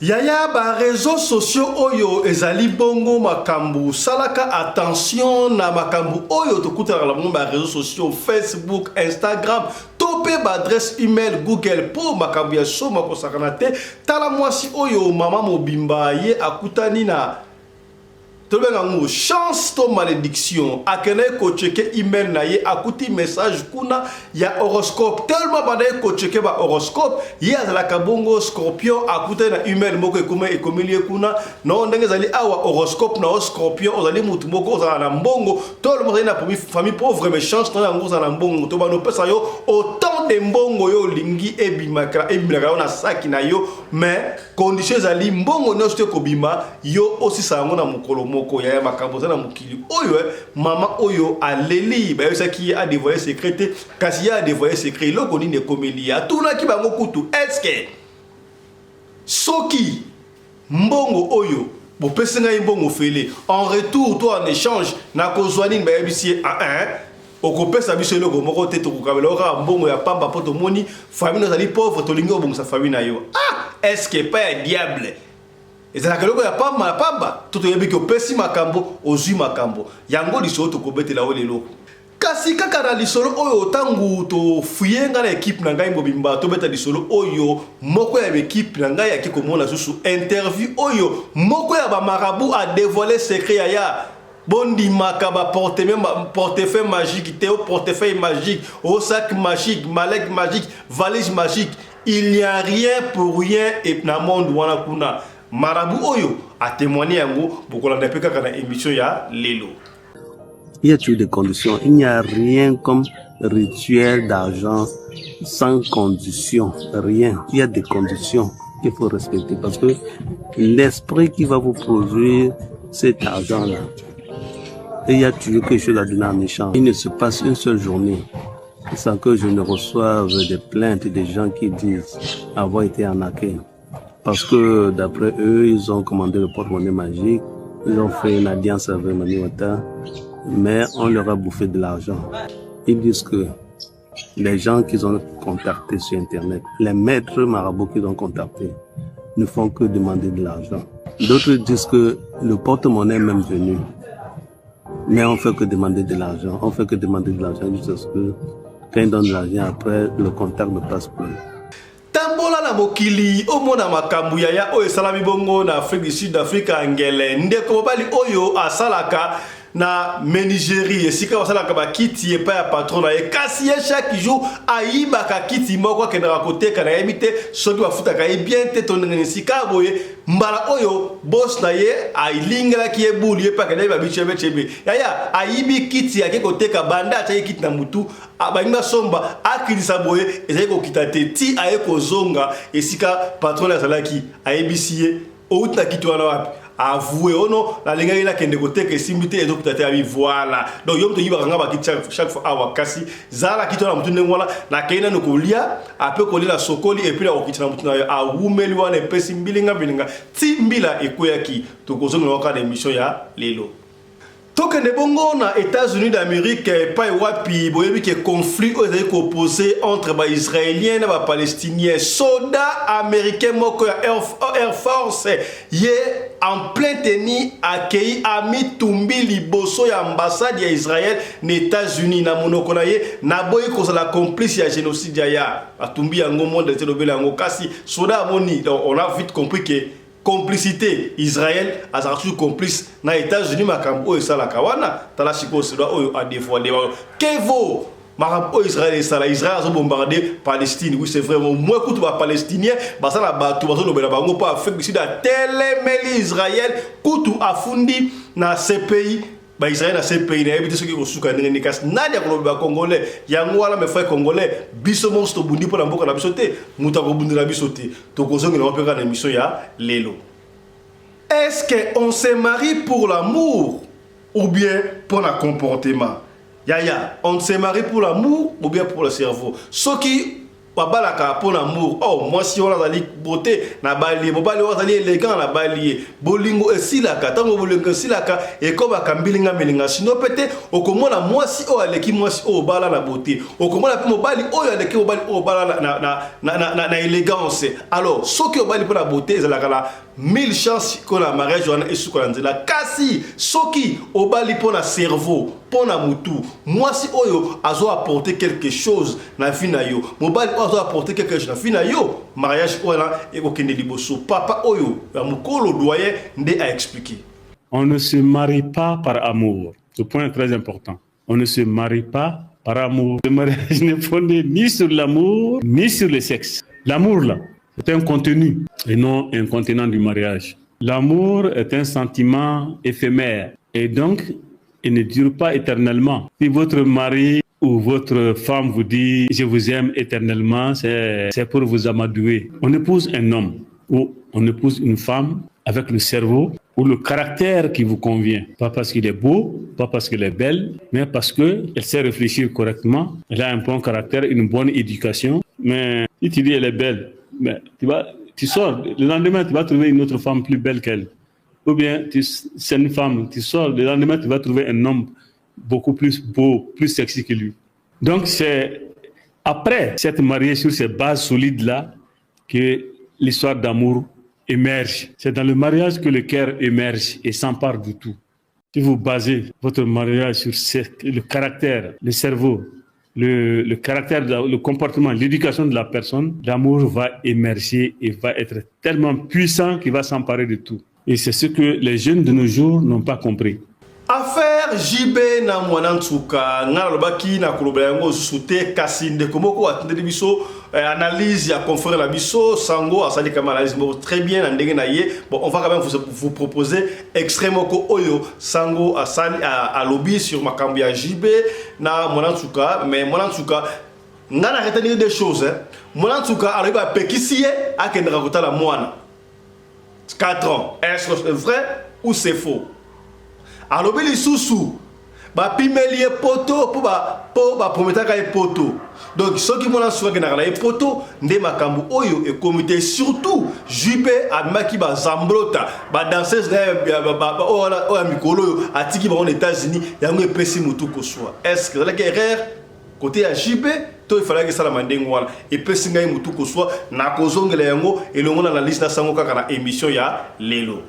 Yaya ba réseaux sociaux oyo ezali bongo makambu salaka attention na makambu oyo tokuta la ba réseaux sociaux Facebook, Instagram, topé ba adresse email Google pour makambu ya soma ko sakanate tala mwasi oyo mama mobimba ye akutani na Tobengango chance to malédiction akene ko checker email na ye akuti message kuna ya horoscope tellement banaye ko checker ba horoscope ye azala kabongo scorpion akuta na email moko ekomilie kuna no ndenge zali awa horoscope na scorpion ozali mutu moko ozala na mbongo to le mozali na famille pauvre mais chance na ngo ozala na mbongo to bano pesa yo autant de mbongo yo lingi ebimaka na saki na yo mais condition zali mbongo no ste kobima yo aussi sango na mukolo moko ya makambo na mukili oyo mama oyo aleli ba yosaki a dévoilé secret kasi ya dévoilé secret loko ni ne komelia tuna ki bango kutu est-ce que soki mbongo oyo bo pesenga mbongo fele en retour toi en échange na kozwani ba yebisi okopesa biso eloko moko te tokukabela oka mbongo ya pamba poto moni famille nazali pauvre tolingi obongisa famille na yo est-ce que pas diable ezalaka eloko ya pamba toto yebi ki opesi makambo ozwi makambo yango lisolo tokobetela o lelo kasi kaka na lisolo oyo tangu tofuyenga na equipe na ngai mobimba tobeta lisolo oyo moko ya equipe na ngai yaki komona susu interview oyo moko ya bamarabu a dévoilé secret ya bondi makaba portefeuille magique théo portefeuille magique au sac magique malek magique valise magique il n'y a rien pour rien et na monde wana kuna marabu oyo a témoigné yango bokola na peka kana émission ya lelo. Il y a toujours des conditions. Il n'y a rien comme rituel d'argent sans condition. Rien. Il y a des conditions qu'il faut respecter parce que l'esprit qui va vous produire cet argent-là, il y a toujours quelque chose à donner en échange. Il ne se passe une seule journée sans que je ne reçoive des plaintes des gens qui disent avoir été arnaqués. Parce que d'après eux, ils ont commandé le porte-monnaie magique, ils ont fait une alliance avec Maniwata, mais on leur a bouffé de l'argent. Ils disent que les gens qu'ils ont contactés sur Internet, les maîtres marabouts qu'ils ont contactés, ne font que demander de l'argent. D'autres disent que le porte-monnaie est même venu, mais on fait que demander de l'argent. On fait que demander de l'argent jusqu'à ce que quand ils donnent de l'argent, après, le contact ne passe plus. Tambola na mokili omona makambu ya oyo salami bongo na Afrique du Sud Afrique angele ndeko bali oyo asalaka na Nigeria esika basalaka ba kiti epa ya patron na ye kasi ye chaque jour ayibaka kiti moko kendaka koteka na yebite soki bafutaka ye bien te tonengeni sika boye mbala oyo boss na ye ailingela ki ebuli ye pakenda ba bichebe yaya ayibi kiti yake koteka banda acha kiti na mutu abanginga somba akilisa boye ezali kokita te ti aye kozonga esika patron ya salaki ayebisi ye outa kiti wana wapi avoué ono la linga ila kende koteka esimbite ezo kutate abi voilà donc yom to yibaka ngaba kiti chaque fois awa kasi zala kiti na mutu ndengwala na kaina no kolia ape kolia sokoli et puis la okiti na mutu na awumeli wana epesi mbilinga bilinga ti mbila ekoyaki to kozonga waka de mission ya lelo. Tokende bongo na États-Unis d'Amérique pa wapi boyebi ke conflit opposé entre ba israéliens et ba palestiniens soldats américains moko ya Air Force ye en plein tenue accueilli ami tumbi liboso ya ambassade ya Israël na États-Unis na monoko na ye na boyi ko la complice ya génocide ya atumbi yango monde te lobela yango kasi soda moni donc on a vite compris que complicité Israël a toujours complice na États-Unis makambo oyo sala kawana tala siko selo oyo a dévoilé kevo makambo Israël et sala Israël a bombardé Palestine. Oui c'est vraiment moi écoute ba palestinien basala batu bazo lobela bango pa Afrique du Sud a telemeli Israël kutu afundi na ces pays ba Israël na ces pays na ebite soki ko suka ndenge kasi nadi akoloba congolais yango wala me frère congolais biso monsto bundi pona mboka na biso te muta ko bundira biso te to kozongela opeka na émission ya lelo. Est-ce que on se marie pour l'amour ou bien pour le comportement? Yaya, on se marie pour l'amour ou bien pour le cerveau? Soki babalaka pour l'amour. Oh, moi si on a la beauté na bali, mobali on a élégant na bali, bolingo esilaka, tango bolingo esilaka et comme akambilinga melinga sino pété okomona moi si o aleki moi si o bala na beauté, okomona pe mobali o aleki mobali o bala na élégance. Alors, ce qui obali pour la beauté, c'est la 1000 chances que la mariage on est sous la kasi, ce qui obali pour la cerveau, pour la mutu. Moi si oyo azo apporter quelque chose na vie na yo, mobali azo apporter quelque chose na vie na yo, mariage ola et okende liboso. Papa oyo, ya mukolo doyen nde a expliqué. On ne se marie pas par amour. Ce point est très important. On ne se marie pas par amour. Le mariage n'est fondé ni sur l'amour, ni sur le sexe. L'amour, là, c'est un contenu et non un contenant du mariage. L'amour est un sentiment éphémère et donc il ne dure pas éternellement. Si votre mari ou votre femme vous dit « je vous aime éternellement », c'est pour vous amadouer. On épouse un homme ou on épouse une femme avec le cerveau ou le caractère qui vous convient. Pas parce qu'il est beau, pas parce qu'elle est belle, mais parce qu'elle sait réfléchir correctement, elle a un bon caractère, une bonne éducation. Mais si tu dis elle est belle, mais tu sors, le lendemain tu vas trouver une autre femme plus belle qu'elle. Ou bien c'est une femme, tu sors, le lendemain tu vas trouver un homme beaucoup plus beau, plus sexy que lui. Donc c'est après s'être marié sur ces bases solides-là que l'histoire d'amour émerge. C'est dans le mariage que le cœur émerge et s'empare de tout. Si vous basez votre mariage sur le caractère, le cerveau, le caractère, le comportement, l'éducation de la personne, l'amour va émerger et va être tellement puissant qu'il va s'emparer de tout. Et c'est ce que les jeunes de nos jours n'ont pas compris. Affaire JB na mwanantuka ngala lobaki na kolobela yango sute kasi ndeko moko atendeli biso analyse ya confrère la biso sango asali kama analyse très bien na ndenge na ye. Bon, on va quand même vous proposer extrêmement ko oyo sango asali à lobby sur makambo ya JB na mwanantuka, mais mwanantuka ngana retenir des choses hein. Mwanantuka aliba pekisiye akendra kotala mwana 4 ans. Est-ce que c'est vrai ou c'est faux? Alors, il sous ba pimelie poto pour ba promettre ka poto. Donc ceux qui m'ont lancé na la poto ndé makambu oyo et comité surtout JP amaki ba zambrota ba danseuse ba o mikolo atiki ba aux États-Unis yango epesi mutu ko soit. Est-ce que la guerre côté à JP to il fallait que ça la mandengo wala epesi ngai mutu ko soit na kozongela yango et le monde analyse na sango kaka na émission ya lelo.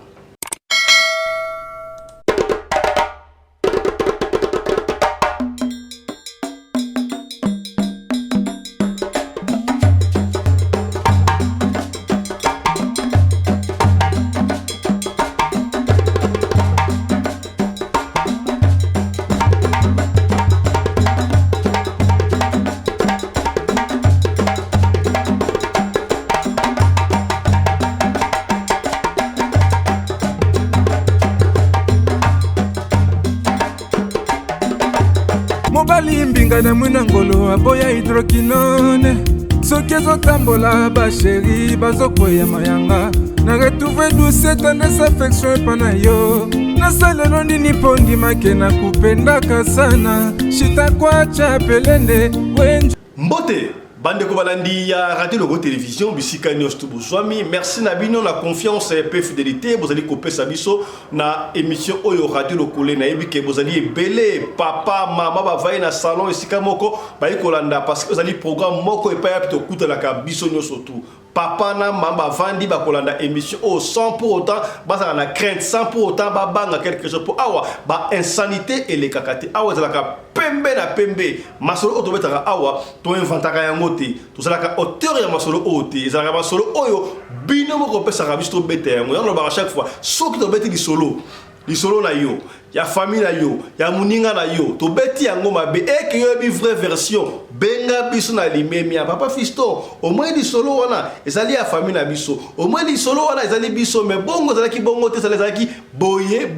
mobali mbinga na mwina ngolo aboya hydroquinone soki ezotambola basheri bazokwea mayanga na retrouve douce tendresse affection epa na yo nasalelo nini mpo ndimake na kupendaka sana shitakwacha pelende wenjo mbote bande ko balandi ya Radio Logo Télévision bisika nyos to bozwami. Merci na bino na confiance et peu fidélité bozali kopesa biso na émission oyo Radio Lokole na yebi ke bozali belé papa mama bavaye na salon esika moko bayi kolanda parce que bozali programme moko epa ya pito kuta la ka biso nyos tout papa na mama vandi ba kolanda émission au 100 pour autant basa na crainte 100 pour autant ba banga quelque chose pour awa ba insanité et les kakate awa za ka pembe na pembe masolo otobetaka awa to inventaka yango te to salaka auteur ya masolo ote ezalaka masolo oyo bino moko pesaka biso bete yango yango ba chaque fois soki to beti lisolo na yo ya famille na yo ya muninga na yo to beti yango mabe eke yo bi vraie version benga biso na limemi ya papa Fiston au moins lisolo wana ezali ya famille na biso au moins lisolo wana ezali biso mais bongo ezalaki bongo te ezalaki boye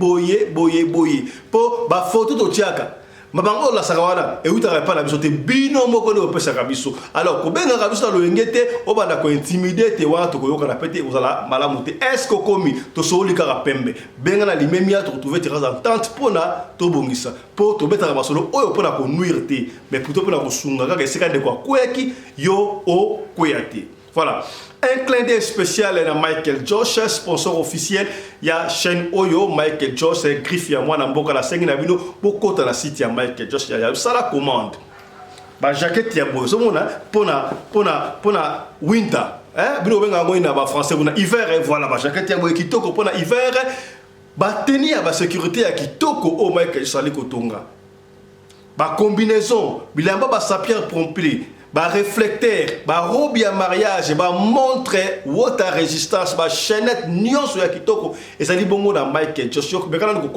po ba photo to tiaka mabango la sakawana et uta pas la biso te bino moko ne pesa kabiso alors ko benga kabiso lo ngete o banda ko intimider te wa to ko yoka na pete ozala malamu te est-ce que komi to soli kaka pembe benga na limemia to trouver terrain entente pona to bongisa po to beta basolo oyo pona ko nuire te mais plutôt pona ko sunga kaka seka de kwa kweki yo o kweyate. Voilà. Un clin d'œil spécial à Michael Josh, sponsor officiel. Il y a chaîne Oyo, Michael Josh, c'est Griffy à moi, Namboka, la 5 navino, beaucoup de la site, il y a Michael Josh, il y a ça la commande. Bah, jaquette, il y a beau, ce moment-là, pona winter. Hein, bino benga moi na ba français, on a hiver, voilà, bah, jaquette, il y a beau, qui toko, pona hiver, bah, tenir ba sécurité, qui toko, oh, Michael Josh, kotonga. Bah, combinaison, bilamba, ba sapien prompli. Ba réflecteur, ba robe ya mariage, ba montre water résistance, ba chaînette nyonso ya kitoko. Et ça dit bongo na Michael Josh. Mais quand on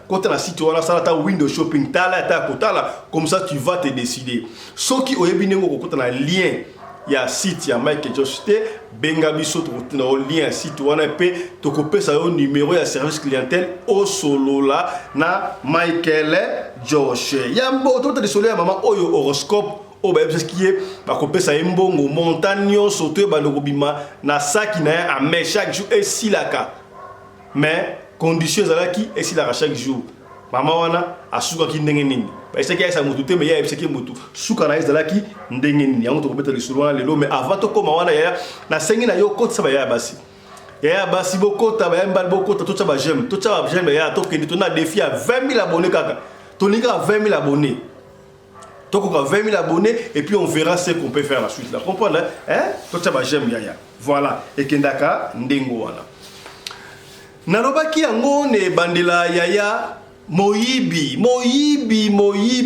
côté la site wala sala ta window shopping tala ta kotala, comme ça tu vas te décider. Soki oyebine ngo côté na lien ya site ya Michael Josh te benga biso to na lien site wana pe to kopesa yo numéro ya service clientèle au solo la na Michael Josh. Yambo to te désolé maman oyo horoscope. Oh bah c'est ce qui est parce qu'on peut ça imbongo montagne sauter bah le robima na sac na a mais chaque jour et si la ka mais conditions là qui et si la chaque jour maman wana asuka ki ndenge nini bah c'est qu'il ça mutu te mais il y a ce qui mutu suka na là qui ndenge nini yango to bettre le souvent le mais avant to koma wana ya na sengi na yo kote ça ba ya basi ya basi boko ta ba mbal boko to ça ba j'aime ya to que to na défi à 20 000 abonnés kaka to linga 20 000 abonnés. Donc on a 20 000 abonnés et puis on verra ce qu'on peut faire la suite. Là, comprendre hein? Tout ça va j'aime yaya. Voilà. Et kendaka ndengo wana. Nalobaki yango ne bandela yaya moyibi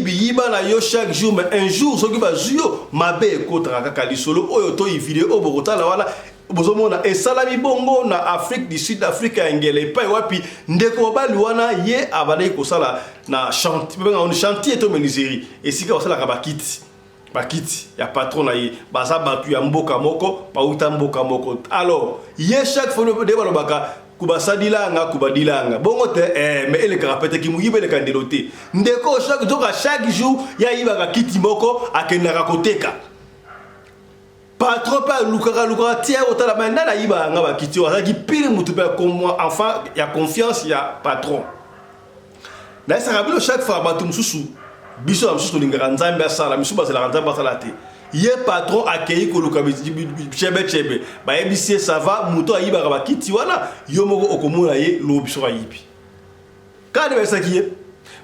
yiba na yo chaque jour mais un jour ce qui va zio mabe kotra kaka lisolo oyo to vidéo obokota la wala bozomona esalami bongo na Afrique du Sud, Afrique ngele pa wapi ndeko bali wana ye abale ko sala na chantier to menizeri esika wasala ka bakiti ya patron na ye baza batu ya mboka moko ba uta mboka moko alors ye chaque fois de balobaka kubasadilanga kubadilanga bongo te mais ele karapete ki muyibe le kandelote ndeko chaque jour ya ibaka kiti moko akendaka koteka patron pas lukara tiers autant la main na iba ngaba kiti wa ki pile mutu pe comme moi enfant il y a confiance il y a patron là ça rappelle chaque fois batu mususu biso mususu lingara nzambe sala mususu ba sala nzambe sala te ye patron accueilli ko luka chebe ba ebisi ça va muto iba ba kiti wana yo moko okomona ye lo biso ayibi quand ba sakiye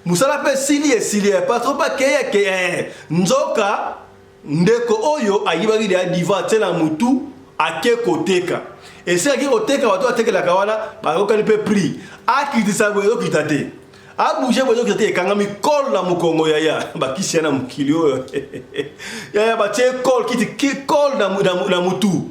musala pe sili patron pas ke nzoka ndeko oyo ayibaki ya diva tela mutu ake koteka ese ake koteka watu atekela kawana bakokani pe prix akitisa boyo kitate abuje boyo kitate kangami kol na mukongo yaya bakisi na mukili oyo yaya batie kol kiti kol na mutu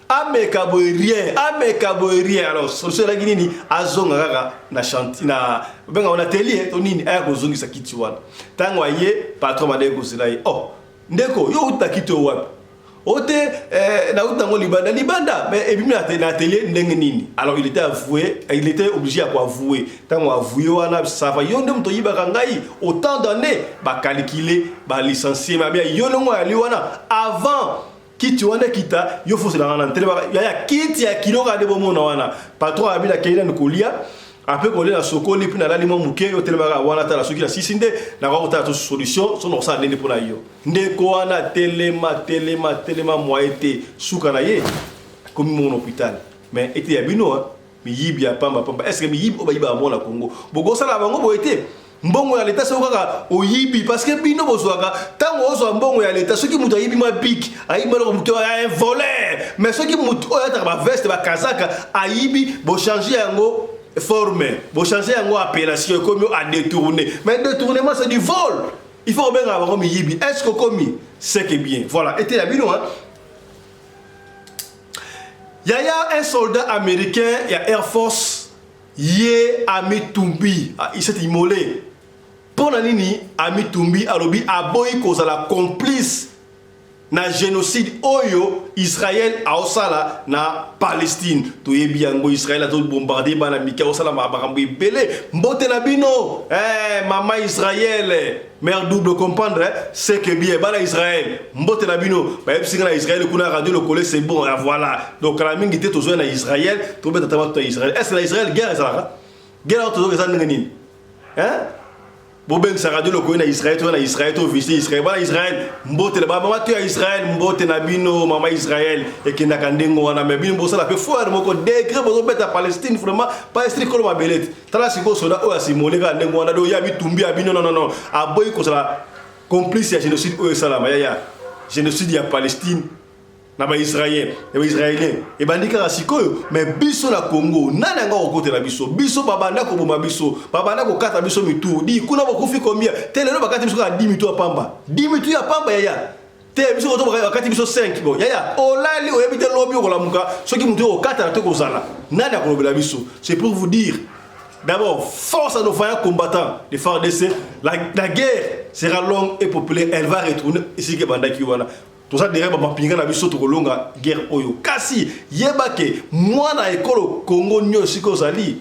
ameka boyrien alors solution la nini azonga kaka na chantier na benga on atelier to nini aya kozongisa kiti wana tango aye patron madeko zelai oh ndeko yo utakito wapi ote na utango libanda mais ebimi na atelier ndenge nini alors il était obligé à avouer tango avouer wana ça va yo ndem to yibaka ngai autant d'années ba calculer ba licencier ma bien yo longo ali wana avant kiti wana kita yo faut se la rendre tele ya kiti ya kiloka de bomona wana patron abila keila nkolia après qu'on a sokoli puis na l'aliment muke yo telema wana ta la soki la sisinde na ko ta solution son ça ndende pour na yo ndeko wana telema moité suka na ye comme mon hôpital mais était ya bino mi yibi ya pamba est-ce que mi yibi obayiba mo la Congo bogo sala bango bo été mbongo ya leta soka oyibi parce que bino bozwaka tango ozo mbongo ya leta soki mutu ayibi ma bik ayibi lo mutu un voleur mais soki mutu oyata ba veste ba kazaka ayibi bo changer yango forme, vous changez en appellation comme à détourner. Mais détournement c'est du vol. Il faut bien avoir un yibi. Est-ce que comme c'est que bien. Voilà. Et t'es là, bino, hein. Il y a un soldat américain, il y a Air Force, Yé Amitumbi, il s'est immolé. Pour la nini, Amitumbi, Alobi, Aboy, cause la complice na génocide oyo Israël a osala na Palestine. To yebi yango Israël a tout bombardé bana mika osala mabakambo ibele mbote na bino. Maman Israël, mère double comprendre, c'est que bien bana Israël mbote na bino. Ba yebisi na Israël kuna radio le coller c'est bon, voilà. Donc la mingi te tozo na Israël, to beta tama Israël. Est-ce que Israël guerre ça? Guerre tozo que ça ngani? Boben sa radio le coller na Israël, to na Israël, to visiter Israël. Bana Israël mbote le ba mama tu Israël mbote na bino mama Israël et que na kandengo wana me bino bosa la pe foire moko degré bozo beta Palestine vraiment Palestine ko ma belete. Tala siko soda o asimole ka ndengo wana do ya bitumbi abino non aboyi ko sala complice ya génocide o salama ya génocide ya Palestine na ba Israël et ba Israélien et bandika rasikoyo mais biso na Congo nana nga okote na biso babanda ko boma biso babanda ko kata biso mitu di kuna bokufi combien telelo bakati biso ka 10 mitu ya pamba 10 mitu ya pamba ya te biso ko to bakati biso 5 bon ya olali oyebite lobi ko lamuka soki mutu o kata to ko zala nana ko lobela biso c'est pour vous dire d'abord force à nos vaillants combattants les FARDC la guerre sera longue et populaire elle va retourner ici que bandaki wana. Tout ça derrière ma pinga na biso to kolonga guerre oyo kasi yebake mwana ekolo Congo nyo siko zali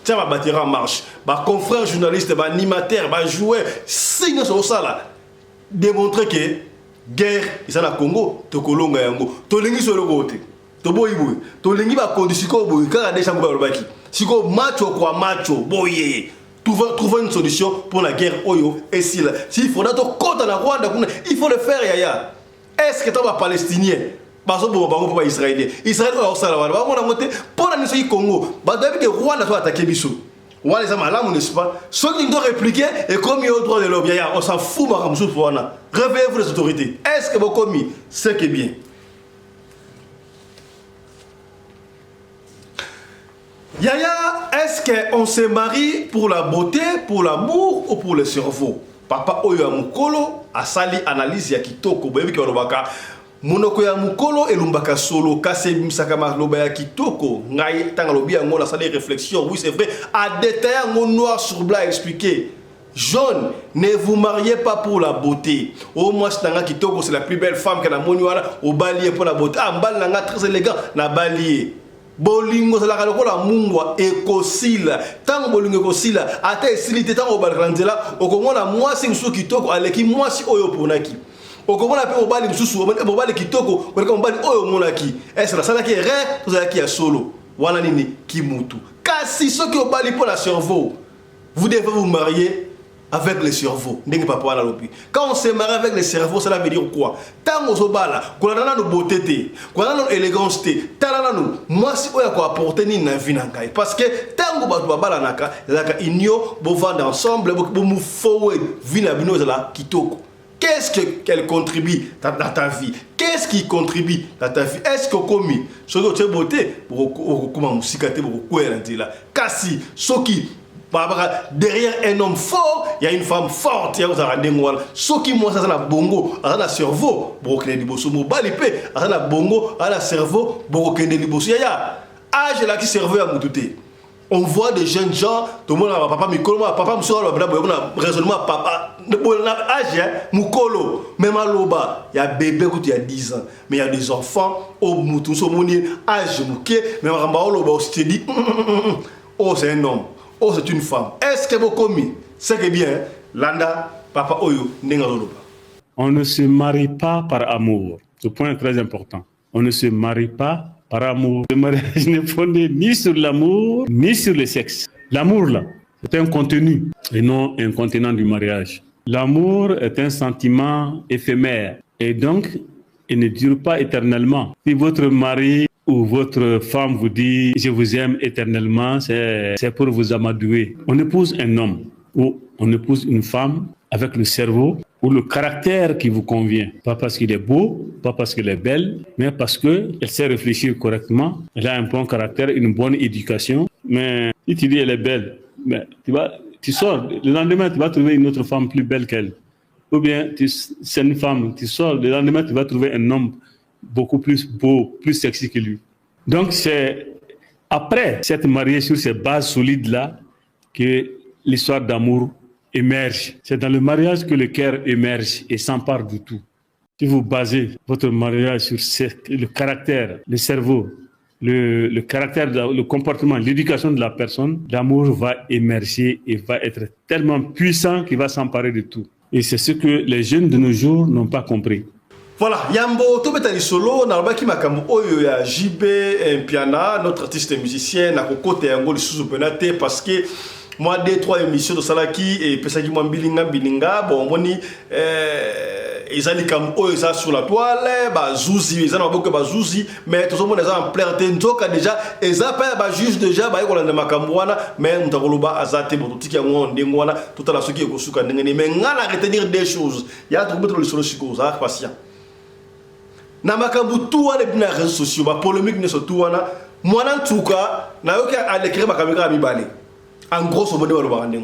tia ba batira en marche ba confrères journalistes ba animateurs ba joueurs signe so sala démontrer que guerre isa na Congo to kolonga yango to lingi so le côté to boyiboy to lingi ba condition ko boy ka desha ngba lobaki siko macho kwa macho boye trouver une solution pour la guerre oyo et s'il faudra to kota na Rwanda il faut le faire yaya. Est-ce que tu es palestinien? Parce que tu es israélien. Israël est au Salvador. Pour la nation du Congo, tu Rwanda doit attaquer Bissou. Rwanda est malade, n'est-ce pas? Ceux qui doivent répliquer et comme il y a le droit de l'homme, on s'en fout. Réveillez-vous les autorités. Est-ce que vous commis ce qui est bien? Yaya, est-ce qu'on se marie pour la beauté, pour l'amour ou pour le cerveau? Papa oyo ya mukolo asali analyse ya kitoko boyebi ke olobaka monoko ya mukolo elumbaka solo kasi misaka maloba ya kitoko ngai tanga lobi yango na sali réflexion oui c'est vrai à détailler en noir sur blanc expliquer jaune ne vous mariez pas pour la beauté au moins tanga kitoko c'est la plus belle femme que na moni wana au balier pour la beauté mbal nanga très élégant na balier bolingo salaka lokola mungwa ekosila tango bolingo ekosila ata esilite tango balranzela okomona mwasi msusu kitoko aleki mwasi oyo ponaki okomona pe mobali msusu mobali kitoko koleka mobali oyo monaki est-ce la salaki erreur tozalaki ya solo wana nini kimutu kasi soki obali pour la cerveau vous devez vous marier avec le cerveau. Quand on se marie avec le cerveau, cela veut dire quoi? Tango sobala, qu'on a nos beauté, qu'on a nos élégance, moi si on a apporté ni na vie nangai. Parce que tango babala naka, la inyo, bo vendre ensemble, bo mou forward, vie na bino la kitoko. Qu'est-ce qu'elle contribue dans ta vie? Qu'est-ce qui contribue dans ta vie? Est-ce que commis, ce que tu as beauté, pour comment musicate, pour quoi elle là? Kasi, ce qui derrière un homme fort, il y a une femme forte. Il y a ce qui moi ça na bongo, ça na cerveau, pour que les bosso mobile pe, ça na bongo, ça na cerveau, pour que les bosso ya. Âge là qui cerveau à moutouté. On voit des jeunes gens, tout le monde a papa mikolo, papa msoro a raisonnement papa, âge mukolo, même à l'oba, il y a bébé qui a 10 ans, mais il y a des enfants au moutou so moni âge mouké, mais ramba loba aussi te dit oh c'est un homme. Oh, c'est une femme. Est-ce que vous commis? C'est que bien, Landa, Papa Oyo, Nengaloloba. On ne se marie pas par amour. Ce point est très important. On ne se marie pas par amour. Le mariage n'est fondé ni sur l'amour, ni sur le sexe. L'amour, là, c'est un contenu et non un contenant du mariage. L'amour est un sentiment éphémère et donc, il ne dure pas éternellement. Si votre mari ou votre femme vous dit « je vous aime éternellement », c'est pour vous amadouer. On épouse un homme ou on épouse une femme avec le cerveau ou le caractère qui vous convient. Pas parce qu'il est beau, pas parce qu'elle est belle, mais parce qu'elle sait réfléchir correctement, elle a un bon caractère, une bonne éducation. Mais si tu dis elle est belle, mais tu sors, le lendemain tu vas trouver une autre femme plus belle qu'elle. Ou bien c'est une femme, tu sors, le lendemain tu vas trouver un homme beaucoup plus beau, plus sexy que lui. Donc c'est après s'être marié sur ces bases solides-là que l'histoire d'amour émerge. C'est dans le mariage que le cœur émerge et s'empare de tout. si vous basez votre mariage sur le caractère, le cerveau, le caractère, le comportement, l'éducation de la personne, l'amour va émerger et va être tellement puissant qu'il va s'emparer de tout. Et c'est ce que les jeunes de nos jours n'ont pas compris. Voilà, Yambo, Tobetali Solo, Narbaki Makambo, Oyo, ya JB, Piana, notre artiste musicien, na kokote yango, le sous-penate, parce que moi, 2-3 émissions de Salaki et Pesaki Bilinga, bon, moni, ezali kam oyo eza sur la toile, ba Zouzi, ezali beaucoup ba Zouzi, mais tout le monde est en plein tentoka déjà, eza pas ba juge déjà, ba yoko na makambo wana, mais mutakoloba azate botiki yango ndengo wana, tout à la soki ekosuka ndengene, mais ngala retenir des choses. Il y a tout mettre le solo siko, ça patient. Na makambo tout wana bina réseaux sociaux, ba polémique ne so tout wana, mwana ntuka na yoki a l'écrire makamika mibale. En gros, au modèle de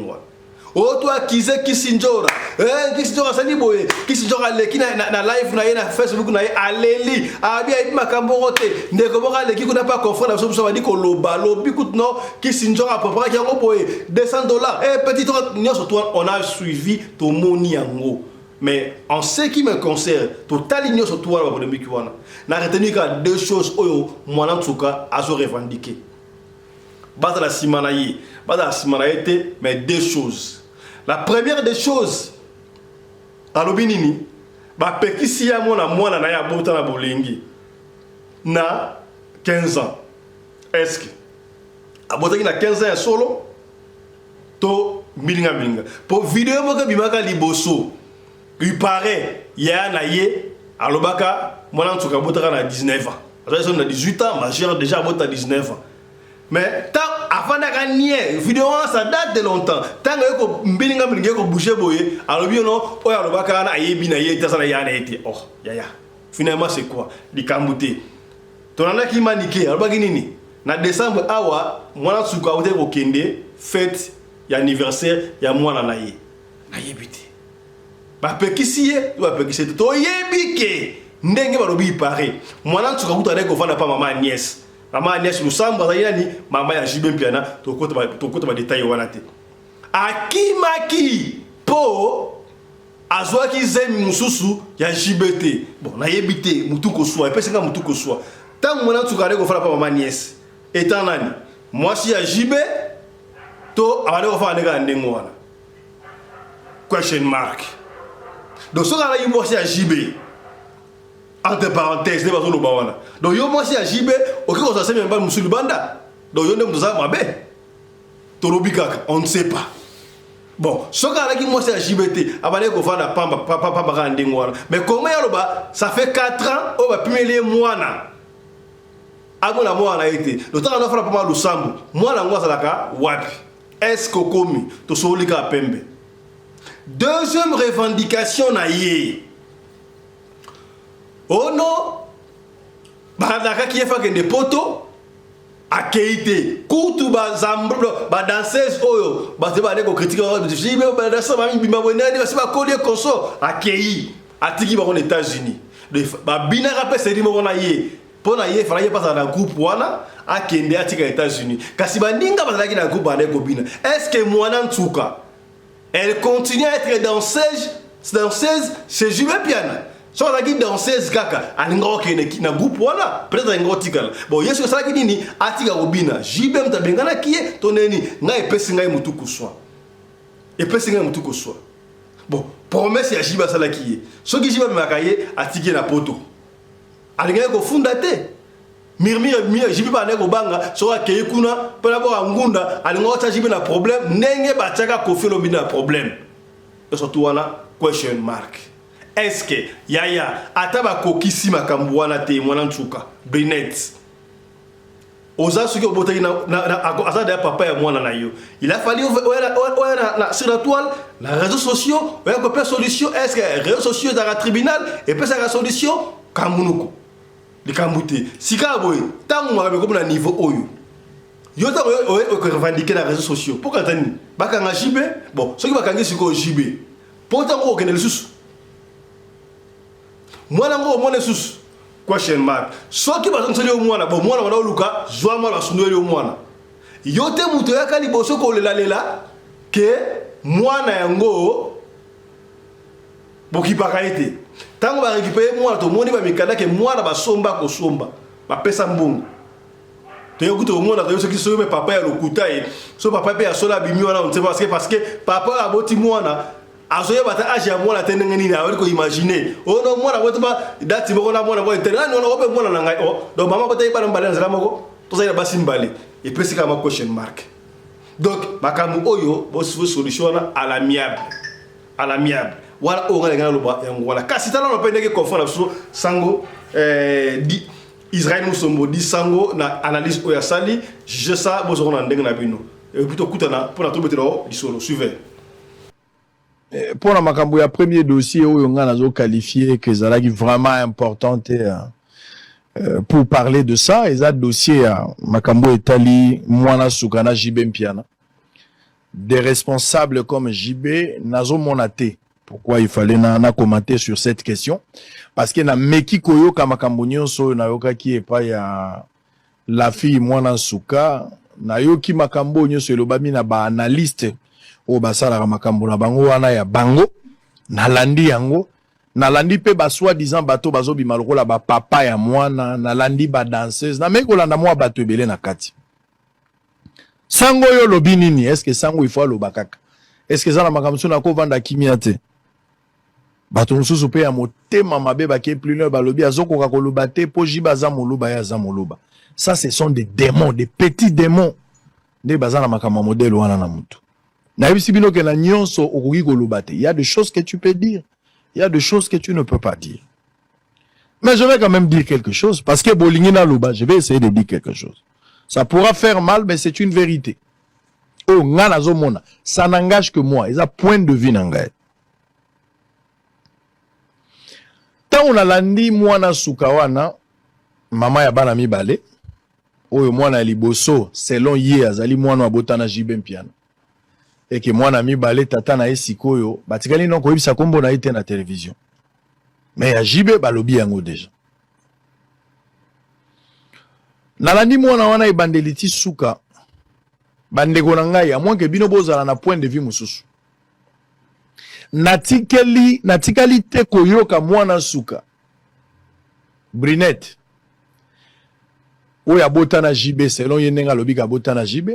oh, toi, qui c'est qui s'injora? Qui s'injora, ça dit, boy, qui s'injora, qui na live, na Facebook, na aleli, a bien été macamborote, ne comment les qui n'a pas confondre, ça va dire que lobby, non, qui s'injora, à peu près, qui a boy, $200. Petit toi, on a suivi ton money en gros. Mais en ce qui me concerne, total ignorance sur toi, on a retenu que deux choses, moi, en tout cas, à se revendiquer. Bata la simanaïe, mais deux choses. La première des choses, à l'obinini, pekisi ya mwana na ya bota na bolingi na 15 ans. Est-ce que abotaki na 15 ans ya solo to milinga. Pour vidéo moka bimaka liboso, il paraît ya na ye alobaka mwana ntuka botaka na 19 ans. Alors on a 18 ans, majeur déjà bota 19 ans. Mais avant de gagner, vidéo ça date de longtemps. Tant que mbilinga ko bouger boye, alors bien non, o ya lobaka na yebi na ye tasana ya na été. Oh, ya. Finalement c'est quoi? Di kambuté. Tonana ki maniké, alors ba nini? Na décembre awa, mwana tsuka ote ko kende fête ya anniversaire ya mwana na ye. Na yebité. Ba pekisiye, ba pekisiye to yebike. Ndenge ba lobi paré. Mwana tsuka utale ko fana pa mama nièce. Maman Agnès Lusamba, maman ya JB Piana, to kota ba détail wana te. Akimaki po azwaki zemi mususu ya JBT. Bon, na yebite mutuko soa, epesenga mutuko soa. Tant mona tukare ko fala pa maman Agnès. Etant nani? Moi si ya JB to abale ko fala ndeka ndengo wana. Question mark. Donc so kala yimo si ya JB. Entre parenthèses, ne pas le bawana. Donc yo moi si à JB, OK on s'est même pas musul banda. Donc yo ndem doza mabe. Torobika, on ne sait pas. Bon, ce cas-là qui moi c'est à JBT, abale ko fana papa ndengwana. Mais comment yaloba, ça fait 4 ans on va pumeler mwana. Abona mwana été. Le temps on a fait pas mal de sambu. Mwana ngwa salaka wapi. Est-ce que komi to solika pembe. Deuxième revendication na yé. Oh non, badaka qui est fait des poteaux à Keïté, Koutou bazamblo, badanseuse oyo, bazeba ko critiquer, jibe badanseuse mami bima bonani, baseba collier conso à Keï, à tiki ba aux États-Unis. Ba bina rappel c'est dit mo na yé. Pour na yé fallait passer dans groupe wana à Kende à tika États-Unis. Kasi bandinga bazalaki na groupe ba ko bina. Est-ce que Mwana Ntuka elle continue à être danseuse c'est Jube Piana. Si on a dit danseuse kaka, alingo qui na groupe wana, peut-être un gros tigal. Bon, yesu ça qui nini, atiga obina, jibem ta bengana kié, toneni, na epesi ngai mutuku swa. Epesi ngai mutuku swa. Bon, promesse ya jiba sala kié. So ki jiba makaye atige na poto. Alinga ko funda te. Mirmire jibi ba nego banga, so akeye kuna, pela bo ngunda, alingo ta jibi na problème, nenge ba tchaka ko felo bina problème. Et surtout wana question mark. Est-ce que Yaya ataba kokisi makambo wana te Mwana Ntuka Benet oza suki obotaki na azada papa ya mwana na yo il a fallu sur la toile les réseaux sociaux on a solution. Est-ce que les réseaux sociaux dans le tribunal et puis ça la solution kamunuko le kambuté sika boy tangu mwa comme na niveau oyo yo ta o revendiquer les réseaux sociaux pourquoi tani bakanga jibe bon ceux qui bakangi siko jibe pourtant ko kenel susu mwana ngo mwana sus question mark soki bazonseli mwana bo mwana wana oluka zwama la sunweli mwana yote muto yakali boso ko lela ke mwana yango boki bakaite tango ba récupérer moi to moni ba mikanda ke moi na ba somba ko somba ba pesa mbungu te yokuto mona to yoki so me papa ya lokuta e so papa pe ya sola bimio na on sait parce que papa aboti mwana azoye bata age ya mwana te ndenge nini aweli ko imaginer o no mwana boto ba dati moko na mwana bo internet no ope mwana na ngai o donc mama bota iba na mbale nzala moko to za basi mbale et puis c'est comme un question mark donc makambo oyo bo solution à l'amiable wala o ngala ngala loba yango wala kasi tala no pendeke confondre so sango di Israël Musombo di sango na analyse oya sali je ça bo zo na ndenge na bino et plutôt kutana pour na tobetero di solo suivez pour la makambo ya premier dossier oyo ngana zo qualifier que zalaki vraiment importante pour parler de ça et ça dossier makambo etali mwana sukana JB Mpiana des responsables comme JB nazo monate. Pourquoi il fallait na commenter sur cette question? Parce que na meki koyo kama makambo nyonso na yoka ki epa ya la fille mwana suka na yoki makambo nyonso elobami na ba analyste o basala makambo na bango wana ya bango na landi yango na landi pe ba soi-disant bato bazo bima lokola ba papa ya mwana na landi ba danseuse na meko landa mwa bato ebele na kati sango yo lobi nini est-ce que sango il faut loba kaka est-ce que ça na makambo na ko vanda kimia te bato mususu pe ya motema mabe ba ke plus loin ba lobi azokoka ko loba te po jiba za moloba ya za moloba ça ce sont des démons des petits démons nde bazana makambo modèle wana na mutu na yebisi bino ke na nyonso okoki ko loba te il y a des choses que tu peux dire il y a des choses que tu ne peux pas dire mais je vais quand même dire quelque chose parce que bolingi na loba je vais essayer de dire quelque chose ça pourra faire mal mais c'est une vérité oh ngana zo mona ça n'engage que moi ils a point de vue nangai tant on a landi mwana sukawana mama ya bana mibale oyo mwana liboso selon ye azali mwana abotana JB Mpiana et que mwana mibale tata na esikoyo batikali non ko yebisa kombo na ite na télévision mais ya JB balobi yango déjà nalandi mwana wana ebandeliti suka bandeko na ngai à moins que bino bozala na point de vue mususu natikali te koyoka mwana suka Brinette oya botana JB selon ye ndenga lobika botana JB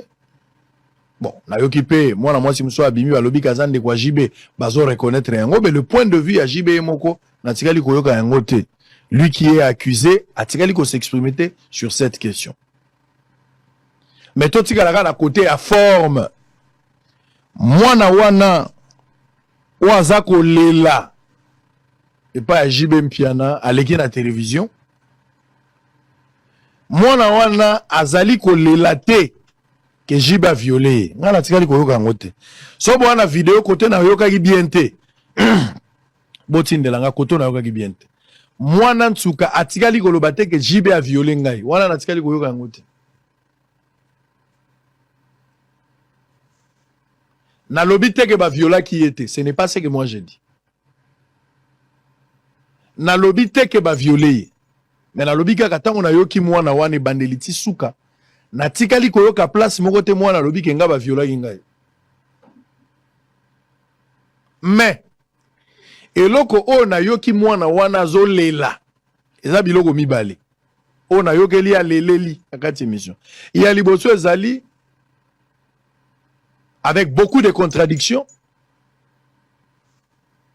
bon na yoki pe mwana mwasi muso abimi balobika zande kwa JB bazo reconnaître yango mais le point de vue ya JB moko natikali koyoka yango te lui qui est accusé atikali ko s'exprimer sur cette question mais to tikala na côté à forme mwana wana oaza ko lela et pas ya JB Mpiana aleki na télévision mwana wana azali ko lela te que JB a violé ngana tikali ko yoka ngote so bo wana vidéo côté na yoka ki bien te botindela nga côté na yoka ki bien te mwana nsuka atikali ko loba te que JB a violé ngai wana na tikali ko yoka ngote na lobi te que ba viola qui était ce n'est pas ce que moi j'ai dit na lobi te que ba violé mais na lobi kaka tango na yoki mwana wana bandeliti suka na tikali koyoka place moko te mwana lobi ke nga ba viola ngai mais eloko o na yoki mwana wana zo lela eza biloko mibale o na yokeli ya leleli akati émission ya liboso ezali avec beaucoup de contradictions.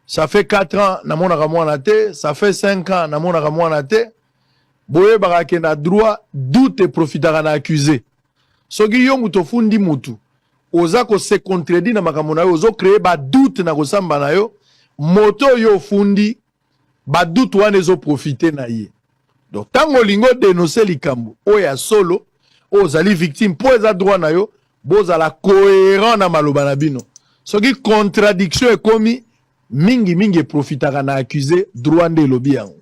Ça fait 4 ans, na mona ramona te, ça fait 5 ans, na mona ramona te. Boye barake na droit, doute profitera na accusé. Sogi yo muto fundi mutu. Oza ko se contredit na makamona yo, ozo créer ba doute na kosamba na yo. Moto yo fundi, ba doute wane zo profiter na ye. Donc, tango lingo dénoncer likambo, oya solo, ozali victime, po eza droit na yo, boza la cohérent na maloba na bino. Soki contradiction ekomi mingi profitaka na accusé droit nde lobi yango.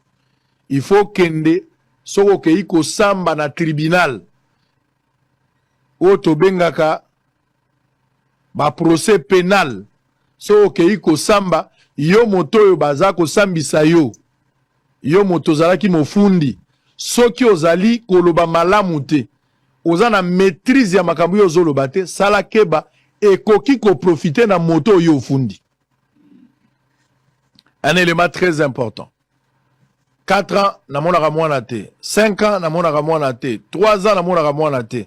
Il faut kende soko ke iko samba na tribunal. Oto bengaka ba procès pénal. Soko ke iko samba yo moto yo baza ko sambisa yo. Yo moto zalaki mofundi. Soki ozali koloba malamu te. Oza na maîtrise ya makambo yo zoloba te sala keba ekoki ko profiter na moto yo fundi. Un élément très important. 4 ans, na monaka mwana te. 5 ans, na monaka mwana te. 3 ans, na monaka mwana te.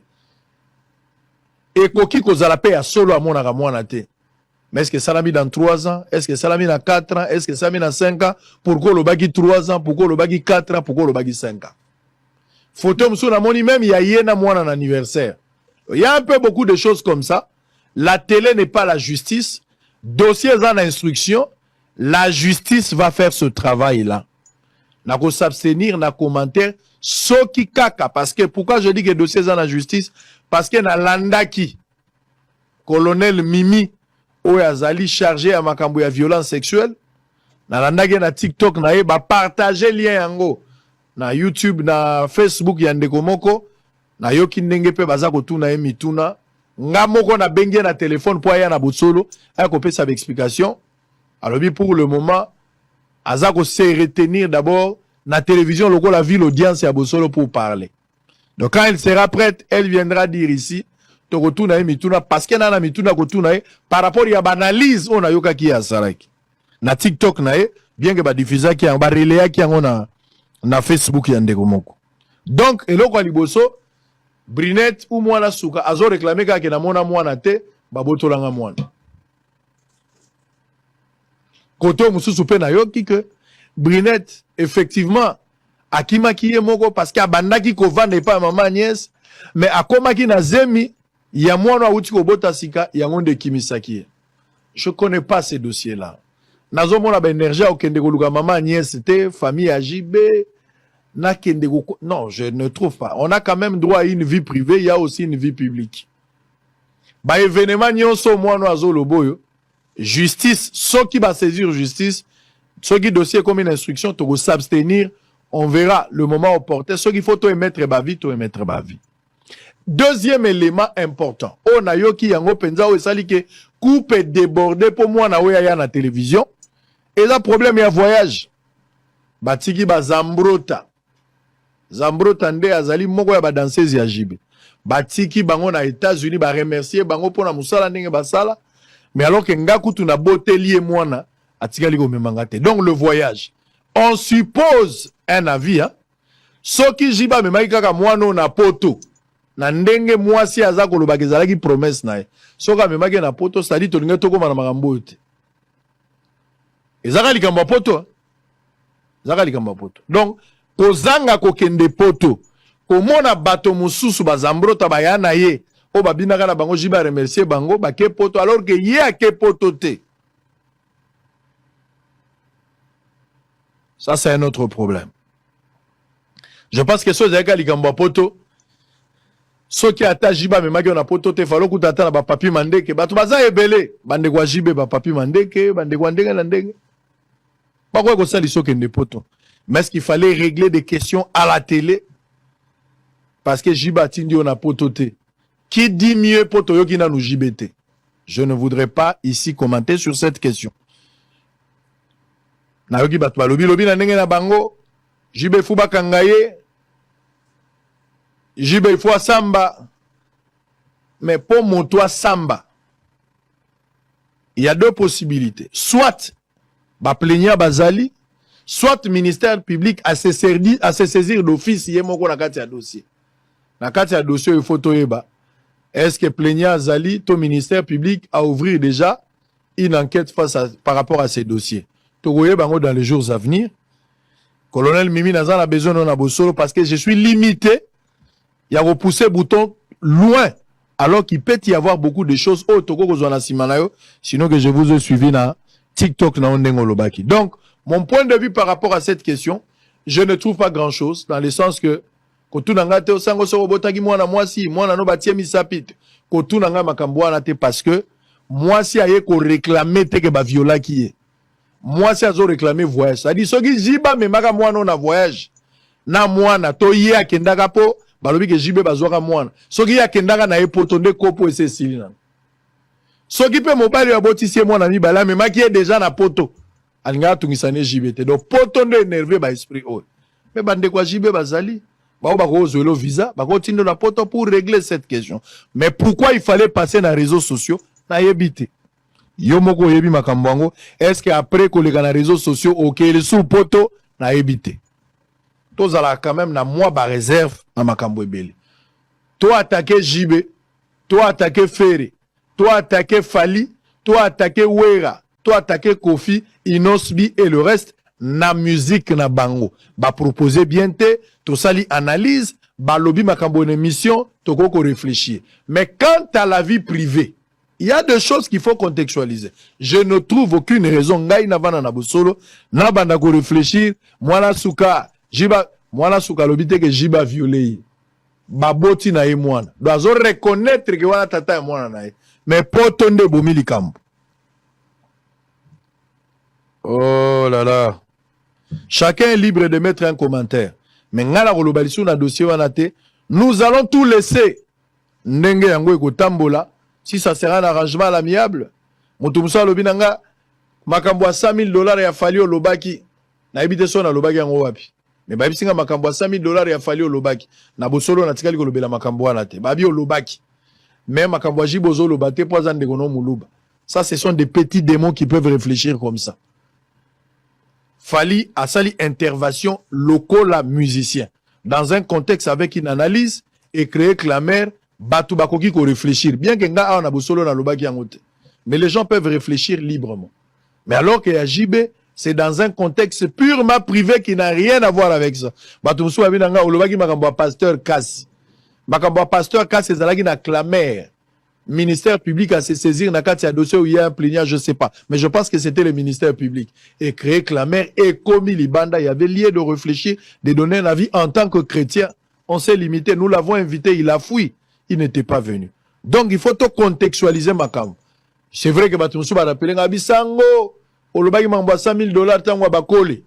Et koki kozala pe ya solo monaka mwana te. Mais est-ce que ça l'a mis dans 3 ans? Est-ce que ça l'a mis dans 4 ans? Est-ce que ça l'a mis dans 5 ans? Pourquoi le bagi 3 ans? Pourquoi le bagi 4 ans? Pourquoi le bagi 5 ans? Photo msou na moni même ya yena mwana na anniversaire. Il y a un peu beaucoup de choses comme ça. La télé n'est pas la justice. Dossier en instruction. La justice va faire ce travail-là. N'a qu'à s'abstenir, n'a commentaire. Soki kaka. Parce que, pourquoi je dis que dossier en la justice? Parce que na landaki, colonel Mimi, Oyazali chargé à makambo ya violence sexuelle. Na landaki na TikTok na ba partager lien yango. Na YouTube, na Facebook yandeko moko. Na yoki ndenge pe baza kotuna ye mituna. Nga moko na bengi na téléphone pour aya na botsolo. Aya kopé sa explication. Alors, pour le moment, Azako sait retenir d'abord la télévision, la ville audience à Bossolo pour parler. Donc, quand elle sera prête, elle viendra dire ici, parce qu'elle a mituna par rapport à l'analyse, on a yoka qui a saraki. Na TikTok, bien que ba diffuser qui a ba relais qui a na Facebook y ande komoko. Donc, eloko aliboso, Brinette ou mwana suka, azo réclamer ka na mona mwana te, ba botolanga mwana. Côté mususu pe na yoki que Brinette effectivement akimaki moko parce que bandaki ko vendre pas maman nièce mais akomaki na zemi ya mwana uti ko bota sika ya ngonde kimisaki. Je connais pas ces dossiers là. Nazo mona ba énergie au kende ko luka maman nièce c'était famille AJB na kende ko non, je ne trouve pas. On a quand même droit à une vie privée, il y a aussi une vie publique. Ba événement nyonso mwana azo loboyo justice, ceux qui va saisir justice, ceux qui dossier comme une instruction, tu vas s'abstenir, on verra le moment opportun. Ceux qui faut tout émettre bavi, tout émettre bavi. Deuxième élément important, on a yo ki yango penza o esali ke coupe débordé pour moi na oya ya na télévision. Et là problème ya voyage. Batiki ba Zambrota. Zambrota nde azali moko ya ba danseuse ya jibe. Batiki bango na États-Unis ba remercier bango pona musala ndenge basala. Mais alors que Ngaku tu na botelier mwana atikali ko memangate. Donc le voyage. On suppose un avis hein. Soki jiba memaki kaka mwana na poto. Na ndenge mwasi aza ko lobaki zalaki promesse na ye. Soka memaki na poto c'est-à-dire to linga toko na makambo te. Ezaka likamba poto. Ezaka likamba poto. Donc kozanga ko kende poto. Komona bato mususu bazambrota bayana ye. O babinaka na bango jiba remercier bango ba ke poto alors que ye a ke poto te. Ça c'est un autre problème. Je pense que ceux qui likamba poto ceux qui atta jiba memaki na poto te falo kutata na ba papi mandeke bato baza ebele bande kwa jibe ba papi mandeke bande kwa ndenge na ndenge. Pas quoi que ça li soke nde poto. Mais est-ce qu'il fallait régler des questions à la télé parce que jiba tindi on a poto te. Qui dit mieux pour Toyoki na nous JBT? Je ne voudrais pas ici commenter sur cette question. Nayoki batwa lobi na ndenge na bango, JB fuba kangaye, JB fwa samba. Mais pour mon toi samba, il y a deux possibilités. Soit ba plaignant bazali, soit ministère public à se saisir d'office yemoko na kati ya dossier. Na kati ya dossier il faut toyeba. Est-ce que plaignant Zali, ton ministère public a ouvert déjà une enquête par rapport à ces dossiers? Togoye bango dans les jours à venir. Colonel Mimi Nazan a besoin d'un abosolo parce que je suis limité. Il y a repoussé bouton loin. Alors qu'il peut y avoir beaucoup de choses. Oh, Togo Kozwana Simanayo. Sinon que je vous ai suivi na TikTok na Ondengo Lobaki. Donc, mon point de vue par rapport à cette question, je ne trouve pas grand chose dans le sens que Kotunanga te osango so botaki mwana mwasi mwana no batie misapite kotunanga makambo wana te parce que mwasi aye ko réclamer te ke ba viola ki ye mwasi azo réclamer voyage ça dit soki jiba memaka mwana na voyage na mwana to ye akendaka po balobi ke jibe bazwaka mwana soki ye akendaka na ye poto nde kopo ese silina soki pe mobali ya botisie mwana mi bala memaki ye déjà na poto alinga tungisane jibe te donc poto nde énervé ba esprit o mais bande kwa jibe bazali visa, pour régler cette question. Mais pourquoi il fallait passer dans les réseaux sociaux? Yo moko yebi makambo yango. Est-ce que après koleka na réseaux sociaux OK les sous poto na ebité. Tozala quand même na moi ba réserve na makambo ebele. Toi attaquer JB, toi attaquer Ferré, toi attaquer Fali, toi attaquer Wera, toi attaquer Kofi, Inosbi et le reste na musique na bango. Ba proposer bien te, to sali analyse, ba lobby makambo une émission, to ko réfléchir. Mais quant à la vie privée, il y a des choses qu'il faut contextualiser. Je ne trouve aucune raison ngai na bana na bosolo, na banda ko réfléchir, mwana suka, jiba mwana suka lobby te que jiba violé. Baboti na ye mwana. Doit reconnaître que wana tata ya mwana na ye. Mais potonde bomili kambo. Oh là là. Chacun est libre de mettre un commentaire. Mais ngala kolobalisu na dossier wana te, nous allons tout laisser. Ndenge yango ekotambola, si ça sera un arrangement à l'amiable. Mutumusa lobi nanga makambo ya $100,000 ya fali olobaki. Na ebite so na lobaki yango wapi. Mais babi singa makambo ya $100,000 ya fali olobaki. Na bosolo na tikali kolobela makambo wana te. Babi olobaki. Mais makambo ya jibozo olobate po azande kono muluba. Ça ce sont des petits démons qui peuvent réfléchir comme ça. Fali a sali intervention local musicien dans un contexte avec une analyse et créer clameur batu bakoki ko réfléchir bien que nga on a bosolo na lobaki yangote. Mais les gens peuvent réfléchir librement. Mais alors que ya JB c'est dans un contexte purement privé qui n'a rien à voir avec ça. Batu musu abina nga olobaki makambo pasteur Kassi. Makambo pasteur Kassi ezalaki na clameur. Ministère public à se saisir dans un dossier où il y a un plaignant, je ne sais pas. Mais je pense que c'était le ministère public. Et créer clameur et commis Libanda, il y avait lieu de réfléchir, de donner un avis en tant que chrétien. On s'est limité, nous l'avons invité, il a fui. Il n'était pas venu. Donc il faut tout contextualiser ma cam. C'est vrai que Batumsu va rappeler Abisango, Olobaki Mamba $100,000 Tangwa Bakole.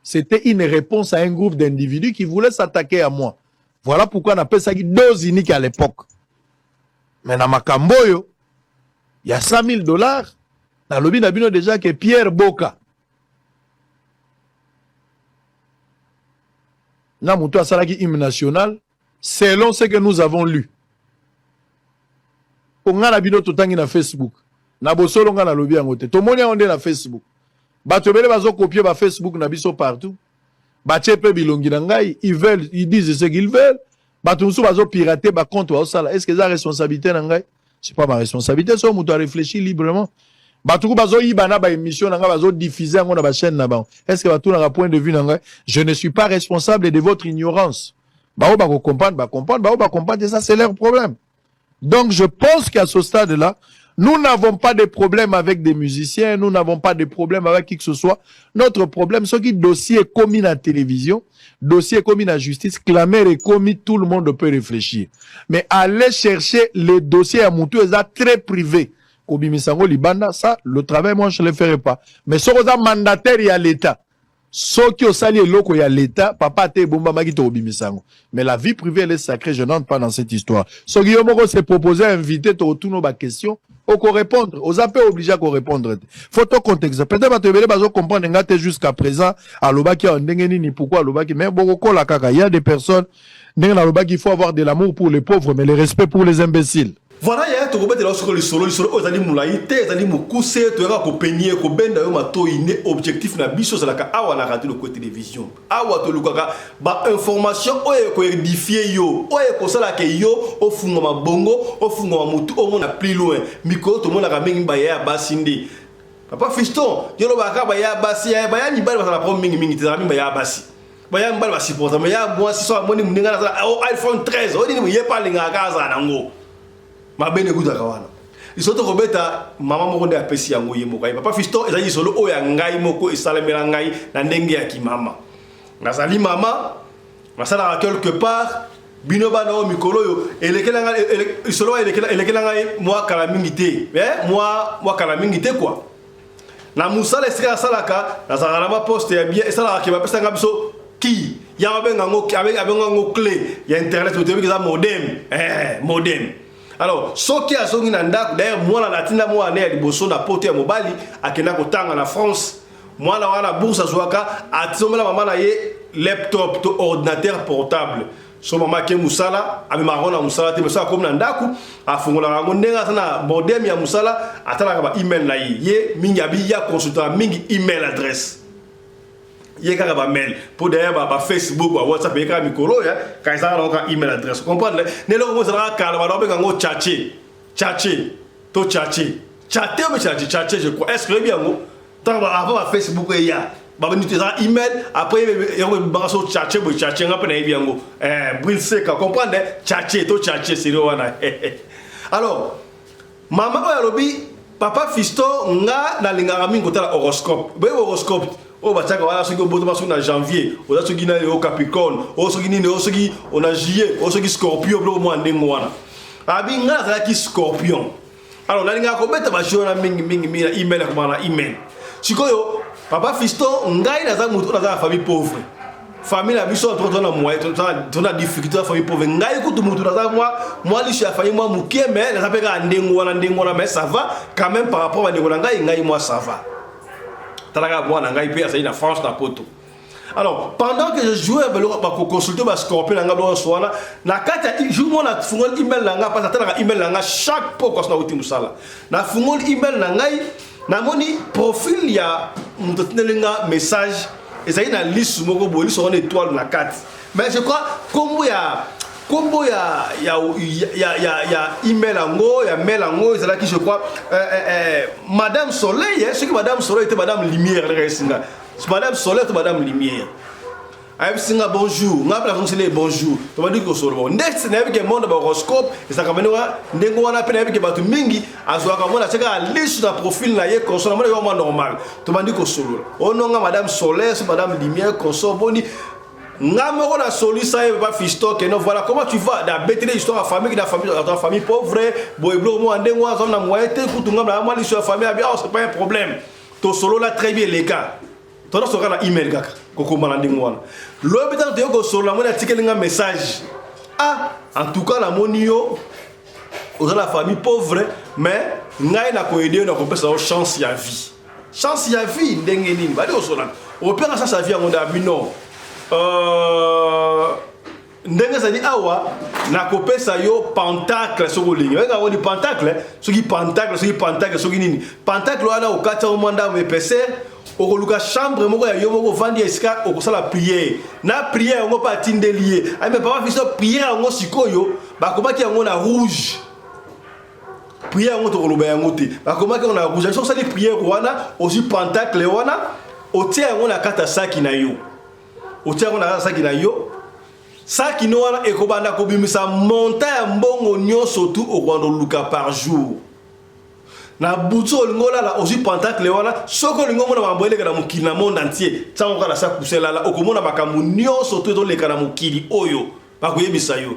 C'était une réponse à un groupe d'individus qui voulaient s'attaquer à moi. Voilà pourquoi on appelle ça dose unique à l'époque. Mais dans Makamboyo, il y a $100,000. Dans le lobby, il déjà que Pierre Boka. Dans mon toit, salaki hymne national, selon ce que nous avons lu. On a la bino totangi na Facebook. Na bosolo nga na lobby angote. To moni onde na Facebook. Batobele bazo copier ba Facebook na biso partout. Bachepe bilongi na ngai, ils disent ce qu'ils veulent. Batumsu bazo pirater ba compte wa osala. Est-ce que ça responsabilité na ngai? C'est pas ma responsabilité, so mutu a réfléchi librement. Batuku bazo yibana ba émission na ngai bazo diffuser ngo na ba chaîne na ba. Est-ce que batu na point de vue na ngai? Je ne suis pas responsable de votre ignorance. Ba ba ko comprendre, ba comprendre, ça c'est leur problème. Donc je pense qu'à ce stade-là, nous n'avons pas de problème avec des musiciens, nous n'avons pas de problème avec qui que ce soit. Notre problème, c'est que dossier est commis à la télévision, dossier est commis à la justice, clameur est commis, tout le monde peut réfléchir. Mais aller chercher les dossiers à Moutou, c'est très privé. Kobimisango Libanda, ça, le travail, moi, je ne le ferai pas. Mais ce que mandataire, il y a l'État. Ce qui est sali loko, il y a l'État, papa te bomba magi to Kobimisango. Mais la vie privée, elle est sacrée, je n'entre pas dans cette histoire. Ce qui s'est proposé à inviter, to retourner aux questions. Au qu'on répondre, aux appels obligés qu'on répondre. Faut tout contexte. Peut-être que tu vas comprendre jusqu'à présent, à l'obaki en ni pourquoi à l'obaki, mais bon, la caca, il y a des personnes, il faut avoir de l'amour pour les pauvres, mais le respect pour les imbéciles. Voilà, il y a tout le monde sur le solo, aux animaux moulaïté, aux animaux coussés, tu as un peigné, un benda, un toiné, objectif na biso, c'est la ka awa na radio de télévision. Awa to lukaka, ba information, oye ko édifier yo, oye ko sala ke yo, au fungo ma bongo, au fungo ma mutu, au monde plus loin. Miko, tout le monde a ramené ba ya basindi. Papa fiston, yo lo ba ka ba ya basi, ya ba ya ni ba la prendre mingi, tu as mis ba ya basi. Ba ya mbal ba supporter, mais ya moi si so moni muninga na iPhone 13, on dit ni ye pa linga kaza nango. Ma bene kuta kawana isoto kobeta mama moko nde apesi yango ye moko papa fisto ezali solo oya ngai moko esalemela ngai na ndenge ya kimama nazali mama masala quelque part bino bana o mikolo yo elekela ngai solo elekela ngai moi kala mingi te moi kala mingi te quoi na musala esika salaka nazala ma poste ya bien esala ke bapesa nga biso ki ya benga ngo avec ngo clé ya internet to tebika modem modem. Alors, ce qui a sonné d'ailleurs, moi, la Latina, moi, on est à Liboso, na pote à Mobali, à Kenako Tanga, en France. Moi, là, on a la bourse à Zouaka, à Tsomela, maman, laptop, ordinateur portable. so mama ke musala ami marona musala te mesa comme na ndaku afungola rango ndenga sana modem ya musala atala ba email na ye mingi abi ya consultant mingi email adresse ye kaka ba mail pour derrière ba Facebook ba WhatsApp ye kaka mikolo ya ka isa na email adresse comprendre ne lo mo sala kala ba do ngo chache to chache je crois est-ce que bien ngo tant avant ba Facebook ya ba ni te ça email après yo ba so chache nga na bien ngo brilse ka comprendre chache to chache c'est wana alors maman ba lobi papa Fisto nga na lingara mingo tala horoscope ba horoscope o bataka wala soki oboto maso na janvier o za soki na o capricorne o soki ni o soki on a juillet o soki scorpion blo mo ndengo wana abi nga za ki scorpion alors na linga ko beta ba jona mingi na email ko na email sikoyo papa Fisto ngai na za mutu na za famille pauvre famille la biso to na moyen to na difficulté la famille pauvre ngai ko to mutu na za moi li chez famille moi mukie mais na za peka ndengo wana mais ça va quand même par rapport à ndengo ngai moi ça va. France na poto. Alors, pendant que je jouais pour consulter ma scorpion na ngablo swana na kata jour na fungol email na nga parce que email na nga chaque fois quand na uti musala na fungol email na ngai na moni profil ya mtotelenga message ezali na liste moko boli sur une étoile na 4 mais je crois combo ya email ango ya mail ango c'est là qui je crois madame Soleil ce que madame Soleil était madame Lumière madame Soleil était madame Lumière ayi singa bonjour nga pla fonctionner bonjour to mandi ko solo next na yebike monde ba horoscope ça kamene wa ndengo wana pe na yebike batu mingi azwa ka mona cheka liste na profil na ye console mona yo normal to mandi ko solo ononga madame Soleil madame Lumière console boni Namoro la solution est pas Fisto que non voilà comment tu vas da bêter l'histoire à famille dans famille pauvre boyeblo mo ande moi zone na moyete kutunga na moi l'histoire famille bien c'est pas un problème to solo là très bien les gars to na soka na email kaka koko malandi ngwana lo bitan to ko solo la mo na tikelinga message en tout cas la monio aux la famille pauvre mais ngai na ko aider na ko pesa chance ya vie ndenge nini ba di osona opéra ça vie on a bino ndenge zali awa na kopesa yo pentacle soko lingi wenga woni pentacle soki nini pentacle wana okata o manda mepese okoluka chambre moko ya yo moko vandi esika okosala prière na prière ngo pa tindelier ai me papa Fisto prière ngo sikoyo bakomaki yango na rouge prière ngo to koloba yango te bakomaki ngo na rouge so sali prière wana aussi pentacle wana otia ngo na kata saki na yo otiako na saki na yo saki no wana ekobanda kobimisa monta ya mbongo nyonso tu okwando luka par jour na butu olingola la aussi pentacle wana soko lingo mona mamboele kana mukili na monde entier tsango kana sa kusela la okomona makambo nyonso tu to leka na mukili oyo bakoyebisa yo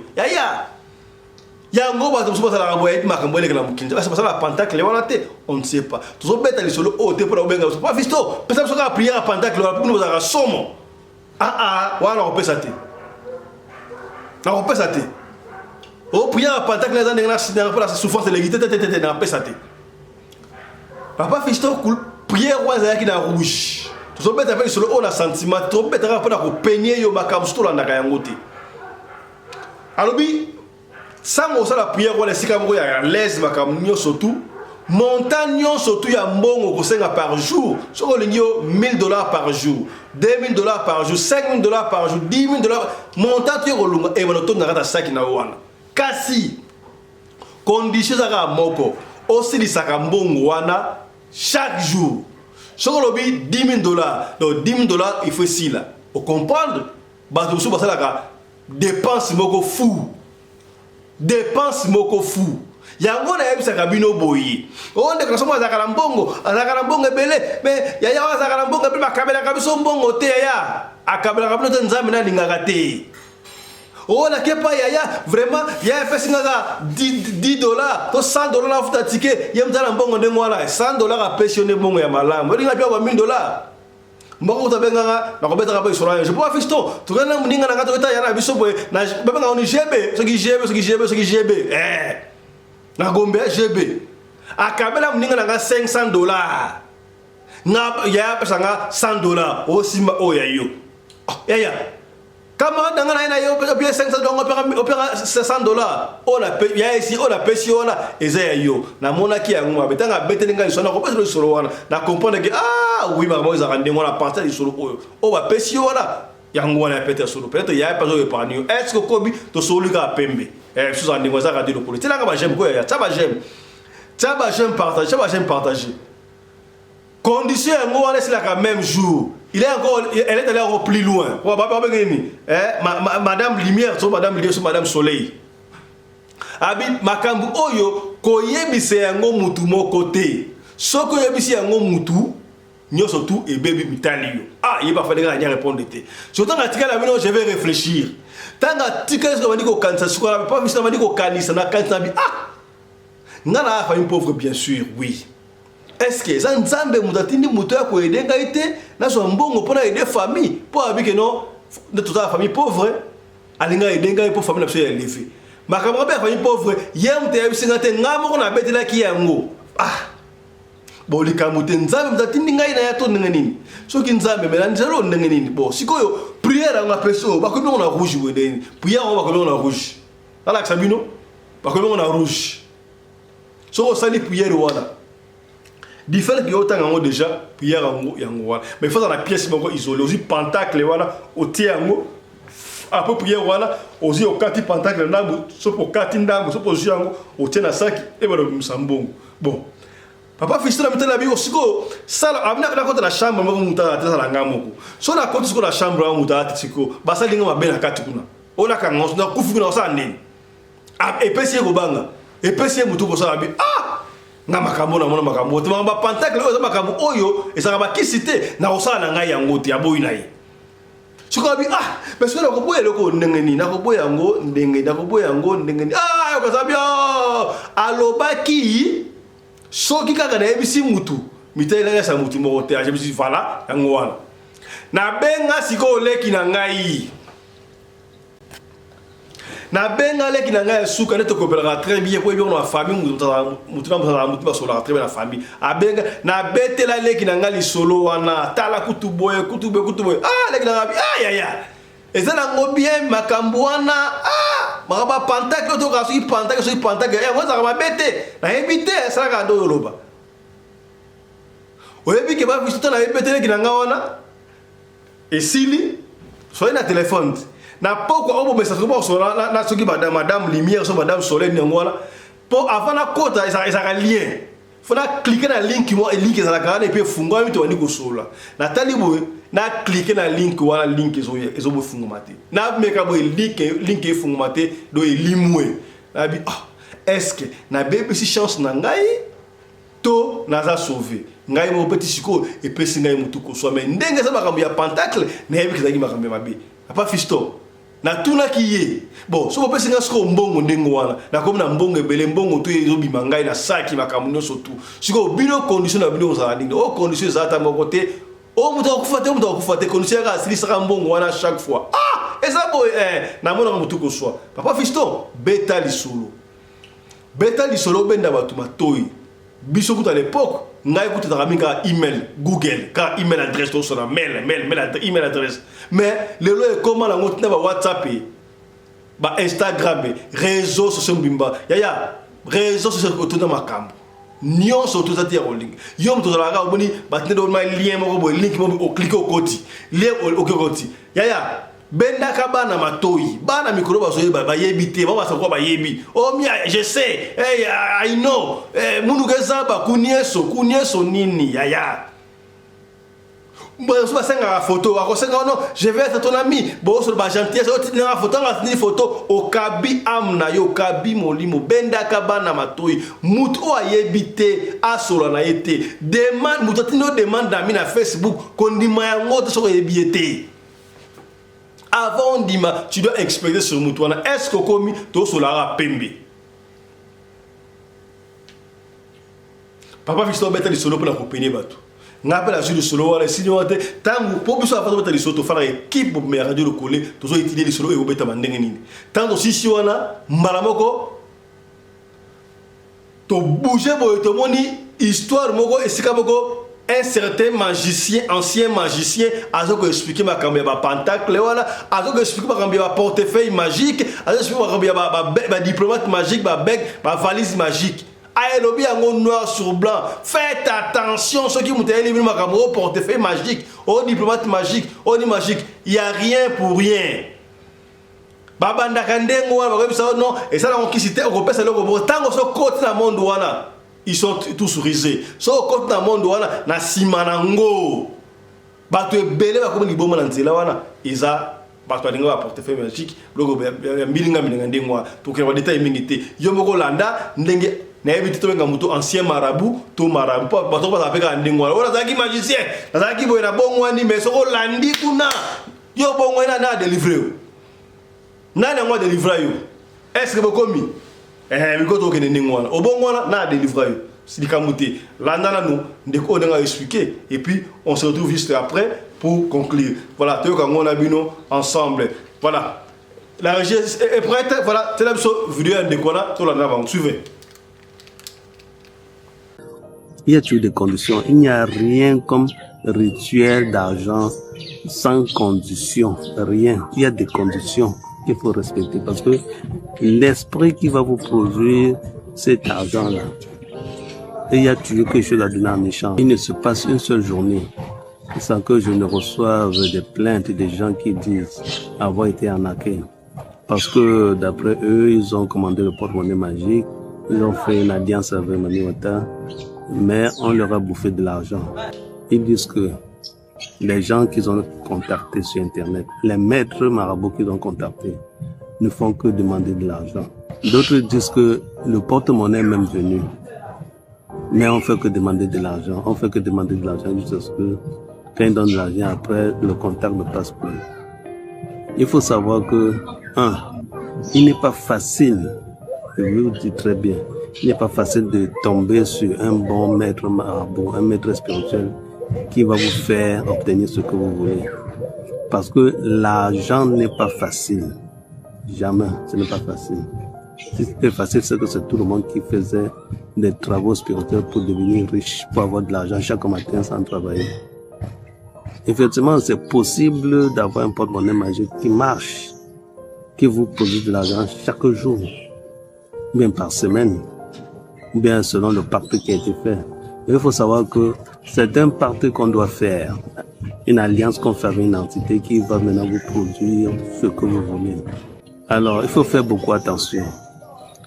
yango bato msuba sala ngabo yiti makambo ele kana mukili basa basala pentacle wana te on ne sait pas tozo beta lisolo o te pour obenga pas Fisto pesa soka prière pentacle wana pour nous za somo wana opesa te o prière pentacle na ndenge na souffrance de l'égalité na opesa te papa Fisto prière wana yaki na rouge to beta pe solo on a sentiment to beta ka pona ko peigner yo makambo sto landa ka yango te alobi sango sala prière wana sika moko ya l'aise makambo nyonso tout montant nyonso tout ya mbongo kosenga par jour soko lingi yo $1000 par jour $2000 par jour $5000 par jour $10,000 montant tu kolunga e wana to ngata saki na wana kasi condition za moko aussi saka mbongo wana chaque jour soko lobi $10,000 donc $10,000 il faut si là au comprendre ba to so basala ka dépense moko fou yango na yebisaka bino boyi onde ka somo azakala mbongo ebele mais yaya azakala mbongo pe makabela kabiso mbongo te yaya akabela kabino te nzambe na lingaka te ona kepa yaya vraiment yaya fesinga $10 to $100 na futa ticket yemzala mbongo ndengo wala $100 apesione mbongo ya malamu elinga pia ba $1000 mbongo tabenganga na kobeta ka isora je pas Fisto tukana mninga na ngato eta yana biso boy na bebenga oni GB soki GB na gombe GB akabela mninga nga $500 na ya pesanga $100 osimba oya yo yaya camarade d'angana na yo paye 500 dollars opéra 500 dollars on a payé ya ici on a payé wana eza yo na mona ki yango abetanga beteli ngai sona ko pesa solo wana na comprendre que ah oui ma moza rande moi la partie du solo o ba payé wana yango wana peut-être solo peut-être ya pas au épargne est-ce que kobi to solo ka pembe sous en ngoza radio le politique là ka j'aime quoi ya ça ba j'aime partager condition yango wana c'est la même jour. Elle est allée encore plus loin. Madame Lumière, Madame Lumière, Madame Soleil. Abi makambu oyo koyebise yango mutu mokote. Soko yebisi yango mutu nyoso tout et baby mitalio. Ah, il va falloir rien répondre té. Surtout dans l'article là je vais réfléchir. Tant l'article ça va dire ko kanisa siko la pas ça va dire ko kanisa na kanisa bi ah. Ngana fa une pauvre bien sûr, oui. Est-ce que ça nzambe mutatindi muto ya ko aider ngaite na so mbongo pona aider famille pour abike non de toute la famille pauvre alinga aider ngai pour famille na so élevé makambo ba famille pauvre yem te yabisinga te ngamo na betela ki yango ah bo likamute nzambe mutatindi ngai na ya to nini soki nzambe mena nzelo nini bo sikoyo prière nga peso ba ko na rouge wedeni prière ba ko na rouge ala sabino ba ko na rouge so sali prière wala différent que autant en déjà prière en mais il faut dans la pièce isolée aussi pentacle voilà au tiango après prière voilà aussi au quatre pentacle ndambo so pour quatre ndambo so pour jango au tient na saki et voilà msambongo bon papa fils na metela bi osiko sala amina na kota la chambre mo muta ta la ngamoko so na kota siko la chambre mo muta tsiko basa linga mabe na kati kuna ona ka ngos na kufu kuna sa nini et pesi ko banga et pesi mutu ko sa bi ah na makambo na mona makambo te mamba pentacle oyo makambo oyo esaka ba kisite na osala na ngai yango te aboyi na ye siko bi ah parce que ko boye loko ndengeni na ko boye yango ndenge na ko boye yango ndengeni ah ko sabio alobaki soki kaka na ebisi mutu mitela ya sa mutu mo te aje bisi vala yango wana na benga siko leki na ngai na benga leki na ngai suka neto kopela très bien pour bien na famille mutu ba sola très bien la famille abenga na betela leki na ngai solo wana tala kutuboye ah leki na ngai ah ya ezala ngo bien makambo wana ah makaba pentacle to ka so pentacle ya ngoza ka bete na ebite sala ka ndo loba oyebi ke ba visito na ebite leki na ngai wana esili so na téléphone na pourquoi on message ko so na soki madame lumière so madame soleil ngwana pour avant na kota ça lien faut na cliquer na link moi link ça la garder et puis funga mi to wani ko sola na talibo na cliquer na link wala link ezo bo funga mate na meka bo link funga mate do elimwe na bi ah est-ce que na bébé si chance na ngai to naza sauver ngai mo petit siko et puis ngai mutu ko so mais ndenge ça makambo ya pentacle na yebi kizaki makambo mabe apa fisto na tuna kiye bon so popesi nga siko mbongo ndengo wana na komi na mbongo ebele mbongo to ezobima ngai na saki makambo nyonso tu siko bino condition na bino ozala ndenge o condition ezala moko te o mutu akufa te condition yaka asilisaka mbongo wana chaque fois ah eza boye na monaka mutu koswa papa fisto beta lisolo benda bato matoi biso kuta à l'époque ngai kuta takamika email Google car email adresse to sona mail email adresse mais lelo e comment la ngotina ba WhatsApp ba Instagram réseaux sociaux bimba ya réseaux sociaux autour makambo nyonso to zati ya link yom to la ga oboni batne do ma lien moko bo link mo o cliquer au koti lien au koti ya benda ka bana matoi bana mikro ba so ba yebite ba sa ko ba yebi oh mia je sais hey I know munu geza ba kunieso nini ya bon so ba senga photo ba ko senga non je vais être ton ami bon so ba gentillesse o tina photo nga ni photo o kabi amna yo kabi molimo benda ka bana matoi mutu o yebite asola na yete demande mutu tino demande na mi na Facebook kondima ya ngoto so yebiete. Avant dima, tu dois expédier sur Moutouana. Est-ce que comme tu as solara pembe? Papa Fiston bête les solo pour la compagnie bateau. N'a pas la jeu de solo à si on a tant pour que ça fasse mettre les solos faire équipe pour me radio le coller. Tu dois utiliser les solo et vous bête mandengeni. Tant aussi si on a malamoko, tu bouger pour te moni histoire moko et sikaboko un certain magicien, ancien magicien, a expliqué ma cambia pentacle, voilà, a expliqué ma cambia portefeuille magique, a expliqué ma cambia diplomate magique, ma bec, ma valise magique. Aïe, lobby en noir sur blanc. Faites attention, ceux qui m'ont dit ma cambia portefeuille magique, au diplomate magique, au ni magique, il n'y a rien pour rien. Babanda kandengo, non, et ça, on qui cite, on peut se le comprendre. Tant qu'on se côté dans le monde, voilà. Ils sont tous risés. So côté dans le monde wana na simanango. Bato ebele ba comme ni boma na nzela wana. Iza bato alinga ba portefeuille magique. Logo milinga ndengwa pour que va détail mingité. Yo moko landa ndenge na ebiti to benga muto ancien marabout to marabout. Bato ba apeka ndengwa. Wala zaki magicien. Zaki boy na bongwa ni mais soko landi kuna. Yo bongwa na délivrer. Nani ngwa délivrer yo. Est-ce que bokomi Mikoto ke ndengwana obongwana na délivrer silikamuté là nous ndeko on a expliqué et puis on se retrouve juste après pour conclure. Voilà, tu vois on a bino ensemble. Voilà. La régie est prête. Voilà, c'est la vidéo ndeko na to la avant. Suivez. Il y a toujours des conditions. Il n'y a rien comme rituel d'argent sans condition. Rien. Il y a des conditions qu'il faut respecter parce que l'esprit qui va vous produire cet argent-là, et il y a toujours quelque chose à donner en échange. Il ne se passe une seule journée sans que je ne reçoive des plaintes des gens qui disent avoir été arnaqués. Parce que d'après eux, ils ont commandé le porte-monnaie magique, ils ont fait une alliance avec Maniwata, mais on leur a bouffé de l'argent. Ils disent que les gens qu'ils ont contactés sur Internet, les maîtres marabouts qu'ils ont contactés, ne font que demander de l'argent. D'autres disent que le porte-monnaie est même venu, mais on fait que demander de l'argent. On fait que demander de l'argent jusqu'à ce que quand ils donnent de l'argent, après, le contact ne passe plus. Il faut savoir que, il n'est pas facile, je vous le dis très bien, il n'est pas facile de tomber sur un bon maître marabout, un maître spirituel qui va vous faire obtenir ce que vous voulez. Parce que l'argent n'est pas facile. Jamais, ce n'est pas facile. Si c'était facile, c'est que c'est tout le monde qui faisait des travaux spirituels pour devenir riche, pour avoir de l'argent chaque matin sans travailler. Effectivement, c'est possible d'avoir un porte-monnaie magique qui marche, qui vous produit de l'argent chaque jour, bien par semaine, ou bien selon le pacte qui a été fait. Mais il faut savoir que c'est un pacte qu'on doit faire, une alliance qu'on fait avec une entité qui va maintenant vous produire ce que vous voulez. Alors, il faut faire beaucoup attention.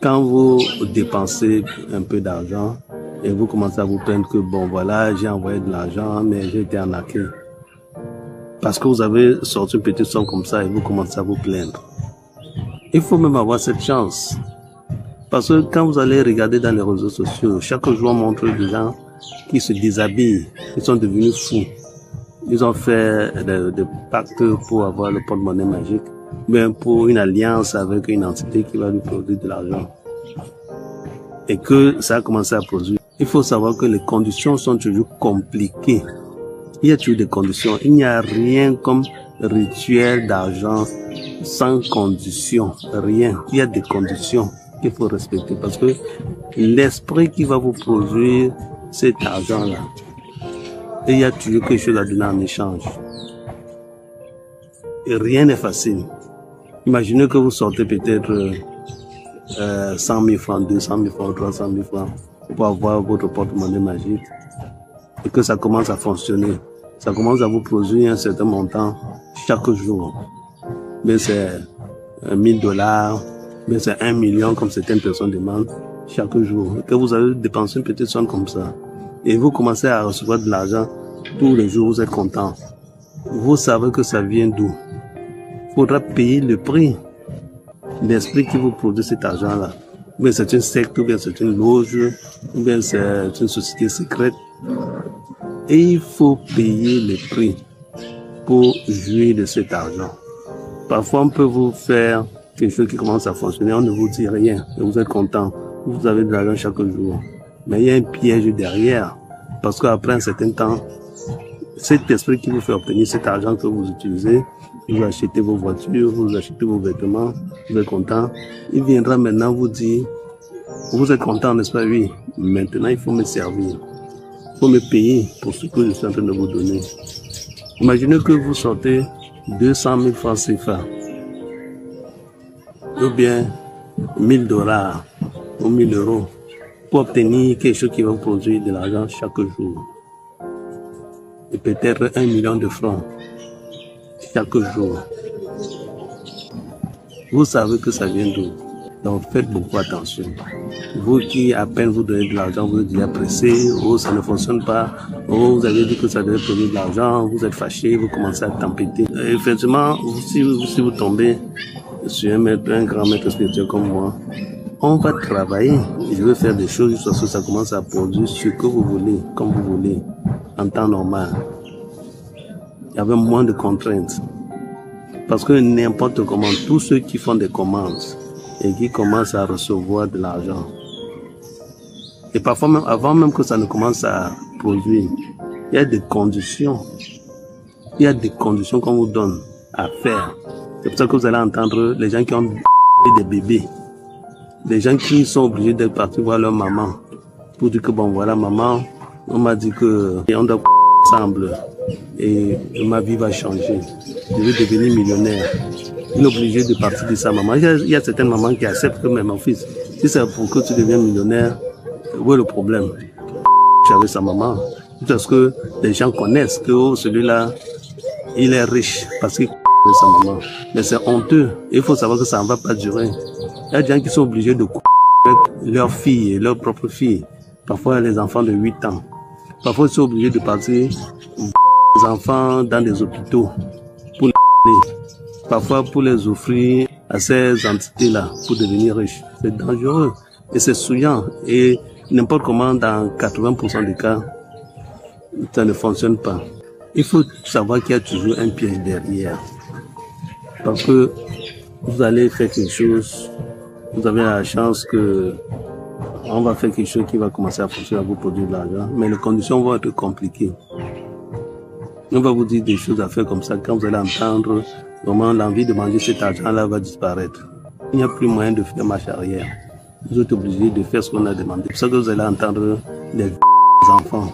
Quand vous dépensez un peu d'argent et vous commencez à vous plaindre que bon voilà, j'ai envoyé de l'argent mais j'ai été arnaqué. Parce que vous avez sorti une petite somme comme ça et vous commencez à vous plaindre. Il faut même avoir cette chance. Parce que quand vous allez regarder dans les réseaux sociaux, chaque jour on montre des gens qui se déshabillent, qui sont devenus fous. Ils ont fait des pactes pour avoir le porte-monnaie magique, bien pour une alliance avec une entité qui va lui produire de l'argent. Et que ça a commencé à produire. Il faut savoir que les conditions sont toujours compliquées. Il y a toujours des conditions. Il n'y a rien comme rituel d'argent sans condition. Rien. Il y a des conditions qu'il faut respecter parce que l'esprit qui va vous produire cet argent-là, et il y a toujours quelque chose à donner en échange. Et rien n'est facile. Imaginez que vous sortez peut-être 100 000 francs, 200 000 francs, 300 000 francs pour avoir votre porte-monnaie magique et que ça commence à fonctionner. Ça commence à vous produire un certain montant chaque jour. Mais c'est $1000, mais c'est 1 million comme certaines personnes demandent chaque jour. Et que vous avez dépensé une petite somme comme ça et vous commencez à recevoir de l'argent tous les jours, vous êtes content. Vous savez que ça vient d'où? Il faudra payer le prix. L'esprit qui vous produit cet argent-là. Ou bien c'est une secte, ou bien c'est une loge, ou bien c'est une société secrète. Et il faut payer le prix pour jouir de cet argent. Parfois, on peut vous faire quelque chose qui commence à fonctionner, on ne vous dit rien, et vous êtes content. Vous avez de l'argent chaque jour. Mais il y a un piège derrière. Parce qu'après un certain temps, cet esprit qui vous fait obtenir cet argent que vous utilisez, vous achetez vos voitures, vous achetez vos vêtements, vous êtes content. Il viendra maintenant vous dire, vous êtes content, n'est-ce pas? Oui. Maintenant, il faut me servir. faut me payer pour ce que je suis en train de vous donner. Imaginez que vous sortez 200 000 francs CFA, ou bien 1000 $ ou 1000 euros pour obtenir quelque chose qui va vous produire de l'argent chaque jour. Et peut-être 1 million de francs chaque jour. Vous savez que ça vient d'où? Donc faites beaucoup attention. Vous qui à peine vous donnez de l'argent, vous êtes déjà pressé, oh ça ne fonctionne pas, oh vous avez dit que ça devait produire de l'argent, vous êtes fâché, vous commencez à tempêter. Et effectivement, si vous tombez sur un grand maître spirituel comme moi, on va travailler. Je vais faire des choses jusqu'à ce que ça commence à produire ce que vous voulez, comme vous voulez, en temps normal. Il y avait moins de contraintes. Parce que n'importe comment, tous ceux qui font des commandes et qui commencent à recevoir de l'argent, et parfois même avant même que ça ne commence à produire, il y a des conditions. Il y a des conditions qu'on vous donne à faire. C'est pour ça que vous allez entendre les gens qui ont des bébés, les gens qui sont obligés d'être partis voir leur maman pour dire que bon voilà maman, on m'a dit que on doit ensemble et ma vie va changer. Je vais devenir millionnaire. Il est obligé de partir de sa maman. Il y a certaines mamans qui acceptent que mais mon fils, si c'est pour que tu deviens millionnaire, où est le problème? J'avais sa maman. Parce que les gens connaissent que oh, celui-là, il est riche parce qu'il sa maman. Mais c'est honteux. Il faut savoir que ça ne va pas durer. Il y a des gens qui sont obligés de avec leurs filles et leurs propres filles. Parfois les enfants de 8 ans. Parfois ils sont obligés de partir les enfants dans des hôpitaux pour les parfois pour les offrir à ces entités-là pour devenir riches. C'est dangereux et c'est souillant. Et n'importe comment, dans 80% des cas, ça ne fonctionne pas. Il faut savoir qu'il y a toujours un piège derrière. Parce que vous allez faire quelque chose, vous avez la chance que on va faire quelque chose qui va commencer à fonctionner, à vous produire de l'argent, mais les conditions vont être compliquées. On va vous dire des choses à faire comme ça, quand vous allez entendre vraiment l'envie de manger cet argent-là va disparaître. Il n'y a plus moyen de faire marche arrière. Vous êtes obligé de faire ce qu'on a demandé. C'est pour ça que vous allez entendre des enfants,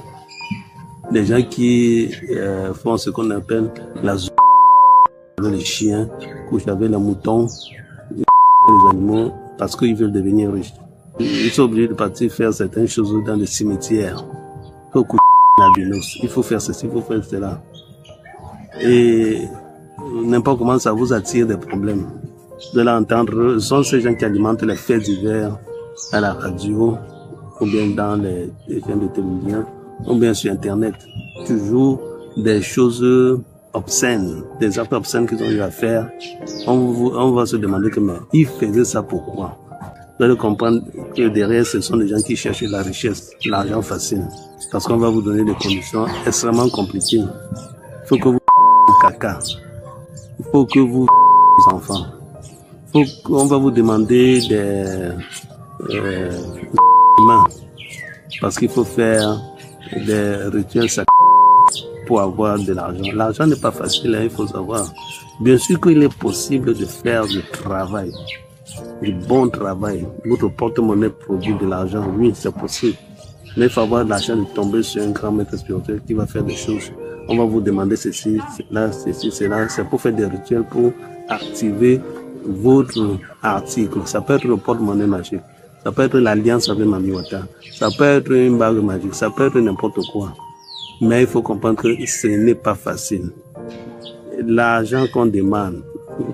des gens qui font ce qu'on appelle la zone, les chiens, couchent avec les moutons, les animaux, parce qu'ils veulent devenir riches. Ils sont obligés de partir faire certaines choses dans les cimetières. Il faut coucher l'albinos, il faut faire ceci, il faut faire cela. Et n'importe comment ça vous attire des problèmes. Vous allez entendre, ce sont ces gens qui alimentent les faits divers à la radio, ou bien dans les chaînes de télévision, ou bien sur Internet. Toujours des choses obscènes, des actes obscènes qu'ils ont eu à faire. On va se demander que, mais ils faisaient ça pourquoi? Vous allez comprendre que derrière, ce sont des gens qui cherchent la richesse, l'argent facile. Parce qu'on va vous donner des conditions extrêmement compliquées. Il faut que vous caca. Il faut que vous enfants. On va vous demander des mains. Parce qu'il faut faire des rituels sacrés pour avoir de l'argent. L'argent n'est pas facile, hein, il faut savoir. Bien sûr qu'il est possible de faire du travail. Du bon travail. Votre porte-monnaie produit de l'argent, oui, c'est possible. Mais il faut avoir de l'argent de tomber sur un grand maître spirituel qui va faire des choses. On va vous demander ceci, cela, ceci, cela. C'est pour faire des rituels, pour activer votre article. Ça peut être le porte-monnaie magique. Ça peut être l'alliance avec Mami Wata. Ça peut être une bague magique. Ça peut être n'importe quoi. Mais il faut comprendre que ce n'est pas facile. L'argent qu'on demande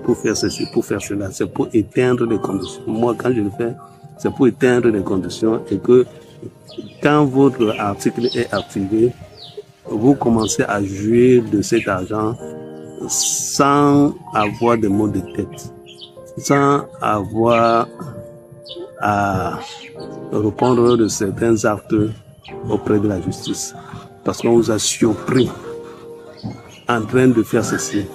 pour faire ceci, pour faire cela, c'est pour éteindre les conditions. Moi, quand je le fais, c'est pour éteindre les conditions et que quand votre article est activé, vous commencez à jouir de cet argent sans avoir de maux de tête, sans avoir à répondre de certains actes auprès de la justice. Parce qu'on vous a surpris en train de faire ceci.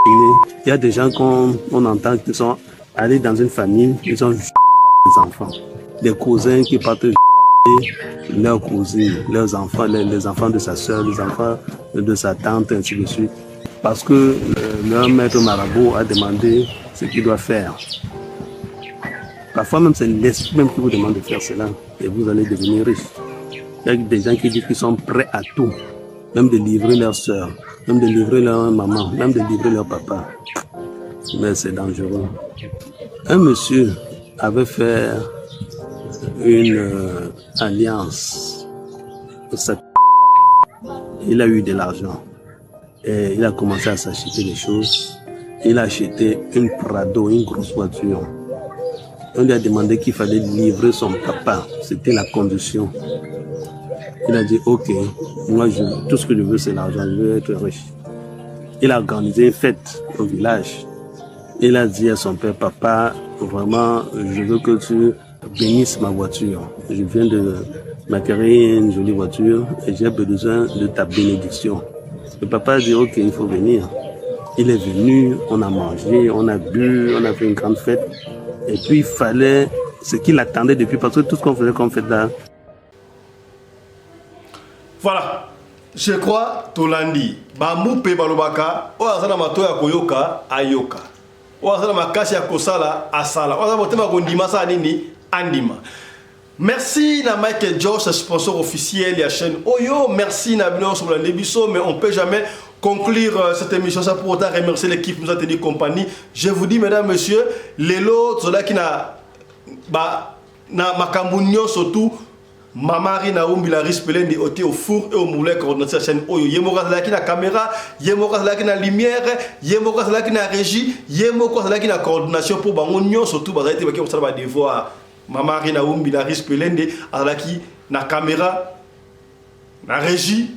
Il y a des gens qu'on entend qui sont allés dans une famille, ils ont des enfants, des cousins qui partent leurs cousines, leurs enfants, les enfants de sa soeur, les enfants de sa tante, ainsi de suite. Parce que leur maître marabout a demandé ce qu'il doit faire. Parfois même c'est l'esprit même qui vous demande de faire cela et vous allez devenir riche. Il y a des gens qui disent qu'ils sont prêts à tout, même de livrer leur soeur, même de livrer leur maman, même de livrer leur papa. Mais c'est dangereux. Un monsieur avait fait une alliance. Il a eu de l'argent et il a commencé à s'acheter des choses. Il a acheté une Prado, une grosse voiture. On lui a demandé qu'il fallait livrer son papa. C'était la condition. Il a dit, ok, moi tout ce que je veux c'est l'argent, je veux être riche. Il a organisé une fête au village. Il a dit à son père, papa, vraiment, je veux que tu bénisses ma voiture. Je viens de m'acquérir une jolie voiture et j'ai besoin de ta bénédiction. Le papa a dit, ok, il faut venir. Il est venu, on a mangé, on a bu, on a fait une grande fête. Et puis il fallait ce qu'il attendait depuis, parce que tout ce qu'on faisait comme fête là. Voilà. Je crois, Tolandi, Bamoupe Balobaka, Oazana Matoya Koyoka, Ayoka. Oazana Makasi Kosala, Asala. Oazana Motema Kondima Sanini, Andima. Merci à Michael Josh, sponsor officiel de la chaîne Oyo. Merci à Bino sur la Nebiso, mais on ne peut jamais conclure cette émission sans pour autant remercier l'équipe qui nous a tenu compagnie. Je vous dis, mesdames, messieurs, les lots, ceux qui na Makambounio surtout, Mamari na Umbila Rispelen de Oté au four et au moulin coordinateur de la chaîne Oyo. Yemoka Zalaki na caméra, Yemoka Zalaki na lumière, Yemoka Zalaki na régie, Yemoka Zalaki na coordination pour Bangonio, surtout Bazalité Baki pour ça va devoir. Mamari na Umbila Rispelen de Zalaki na caméra, na régie,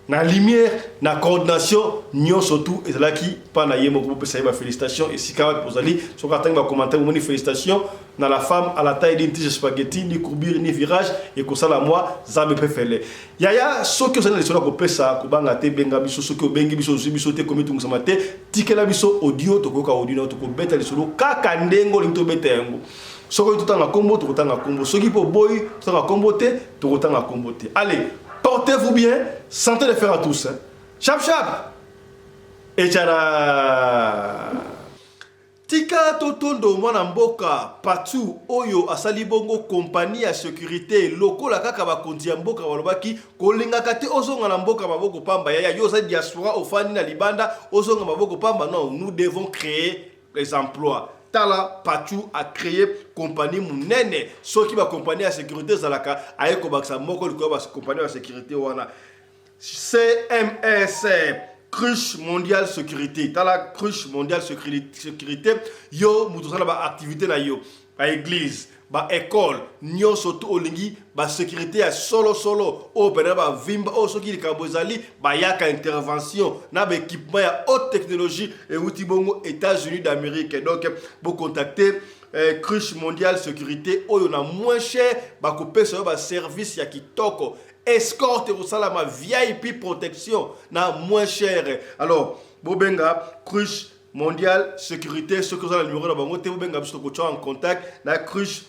na lumière, na coordination, nyon surtout et Zalaki pas na Yemoka pour ça va félicitations et si quand vous allez sur quand va commenter vous félicitations. Dans la femme à la taille d'une tige spaghetti, ni courbure, ni virage, et comme ça, la moi, ça me peut faire. Yaya, ce que vous avez dit, c'est ça, Kubanga te benga biso, ce que bengi biso, biso te comme tout le monde, tike la biso audio, to koka audio, to ko beta le solo, kaka ndengo linto beta yango. Ce que tout en a combo, tout en a combo. Ce qui peut boy, tout en a combo te, tout en a combo te. Allez, portez-vous bien, santé de faire à tous. Chap chap. Et tchara. Tika totondo mwana mboka patu oyo asali bongo compagnie ya sécurité lokola kaka bakonzi ya mboka balobaki kolingaka te ozonga na mboka maboko pamba ya yo za diaspora ofani na libanda ozonga maboko pamba. Non, nous devons créer les emplois. Tala patu a créé compagnie munene soki ba compagnie ya sécurité zalaka ayeko baksa moko liko ba compagnie ya sécurité wana CMS Cruche mondiale sécurité. Dans la cruche mondiale sécurité, yo moutoussala ba activité na yo, ba église, ba école, nyo soto olingi, ba sécurité à solo o pena ba vimba o soki li kabozali, ba yaka intervention, na ba équipement ya haute technologie et outil bongo États-Unis d'Amérique. Donc vous contacter cruche mondiale sécurité, oyo na moins cher, ba couper sur ba service ya kitoko. Escorte au salama VIP protection na moins cher. Alors, Bobenga, cruche mondiale sécurité, ce que vous avez le numéro de Bango, Bobenga, vous êtes en contact, la cruche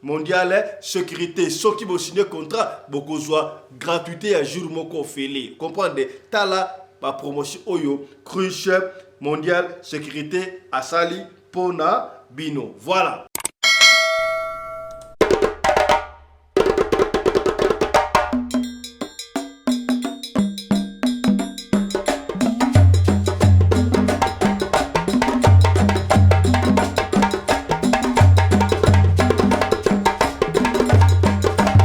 mondiale sécurité, ceux qui vont signer contrat, beaucoup soit gratuité à jour moko félé. Comprenez? Tala, ma promotion Oyo, cruche mondiale sécurité, Asali, Pona, Bino. Voilà.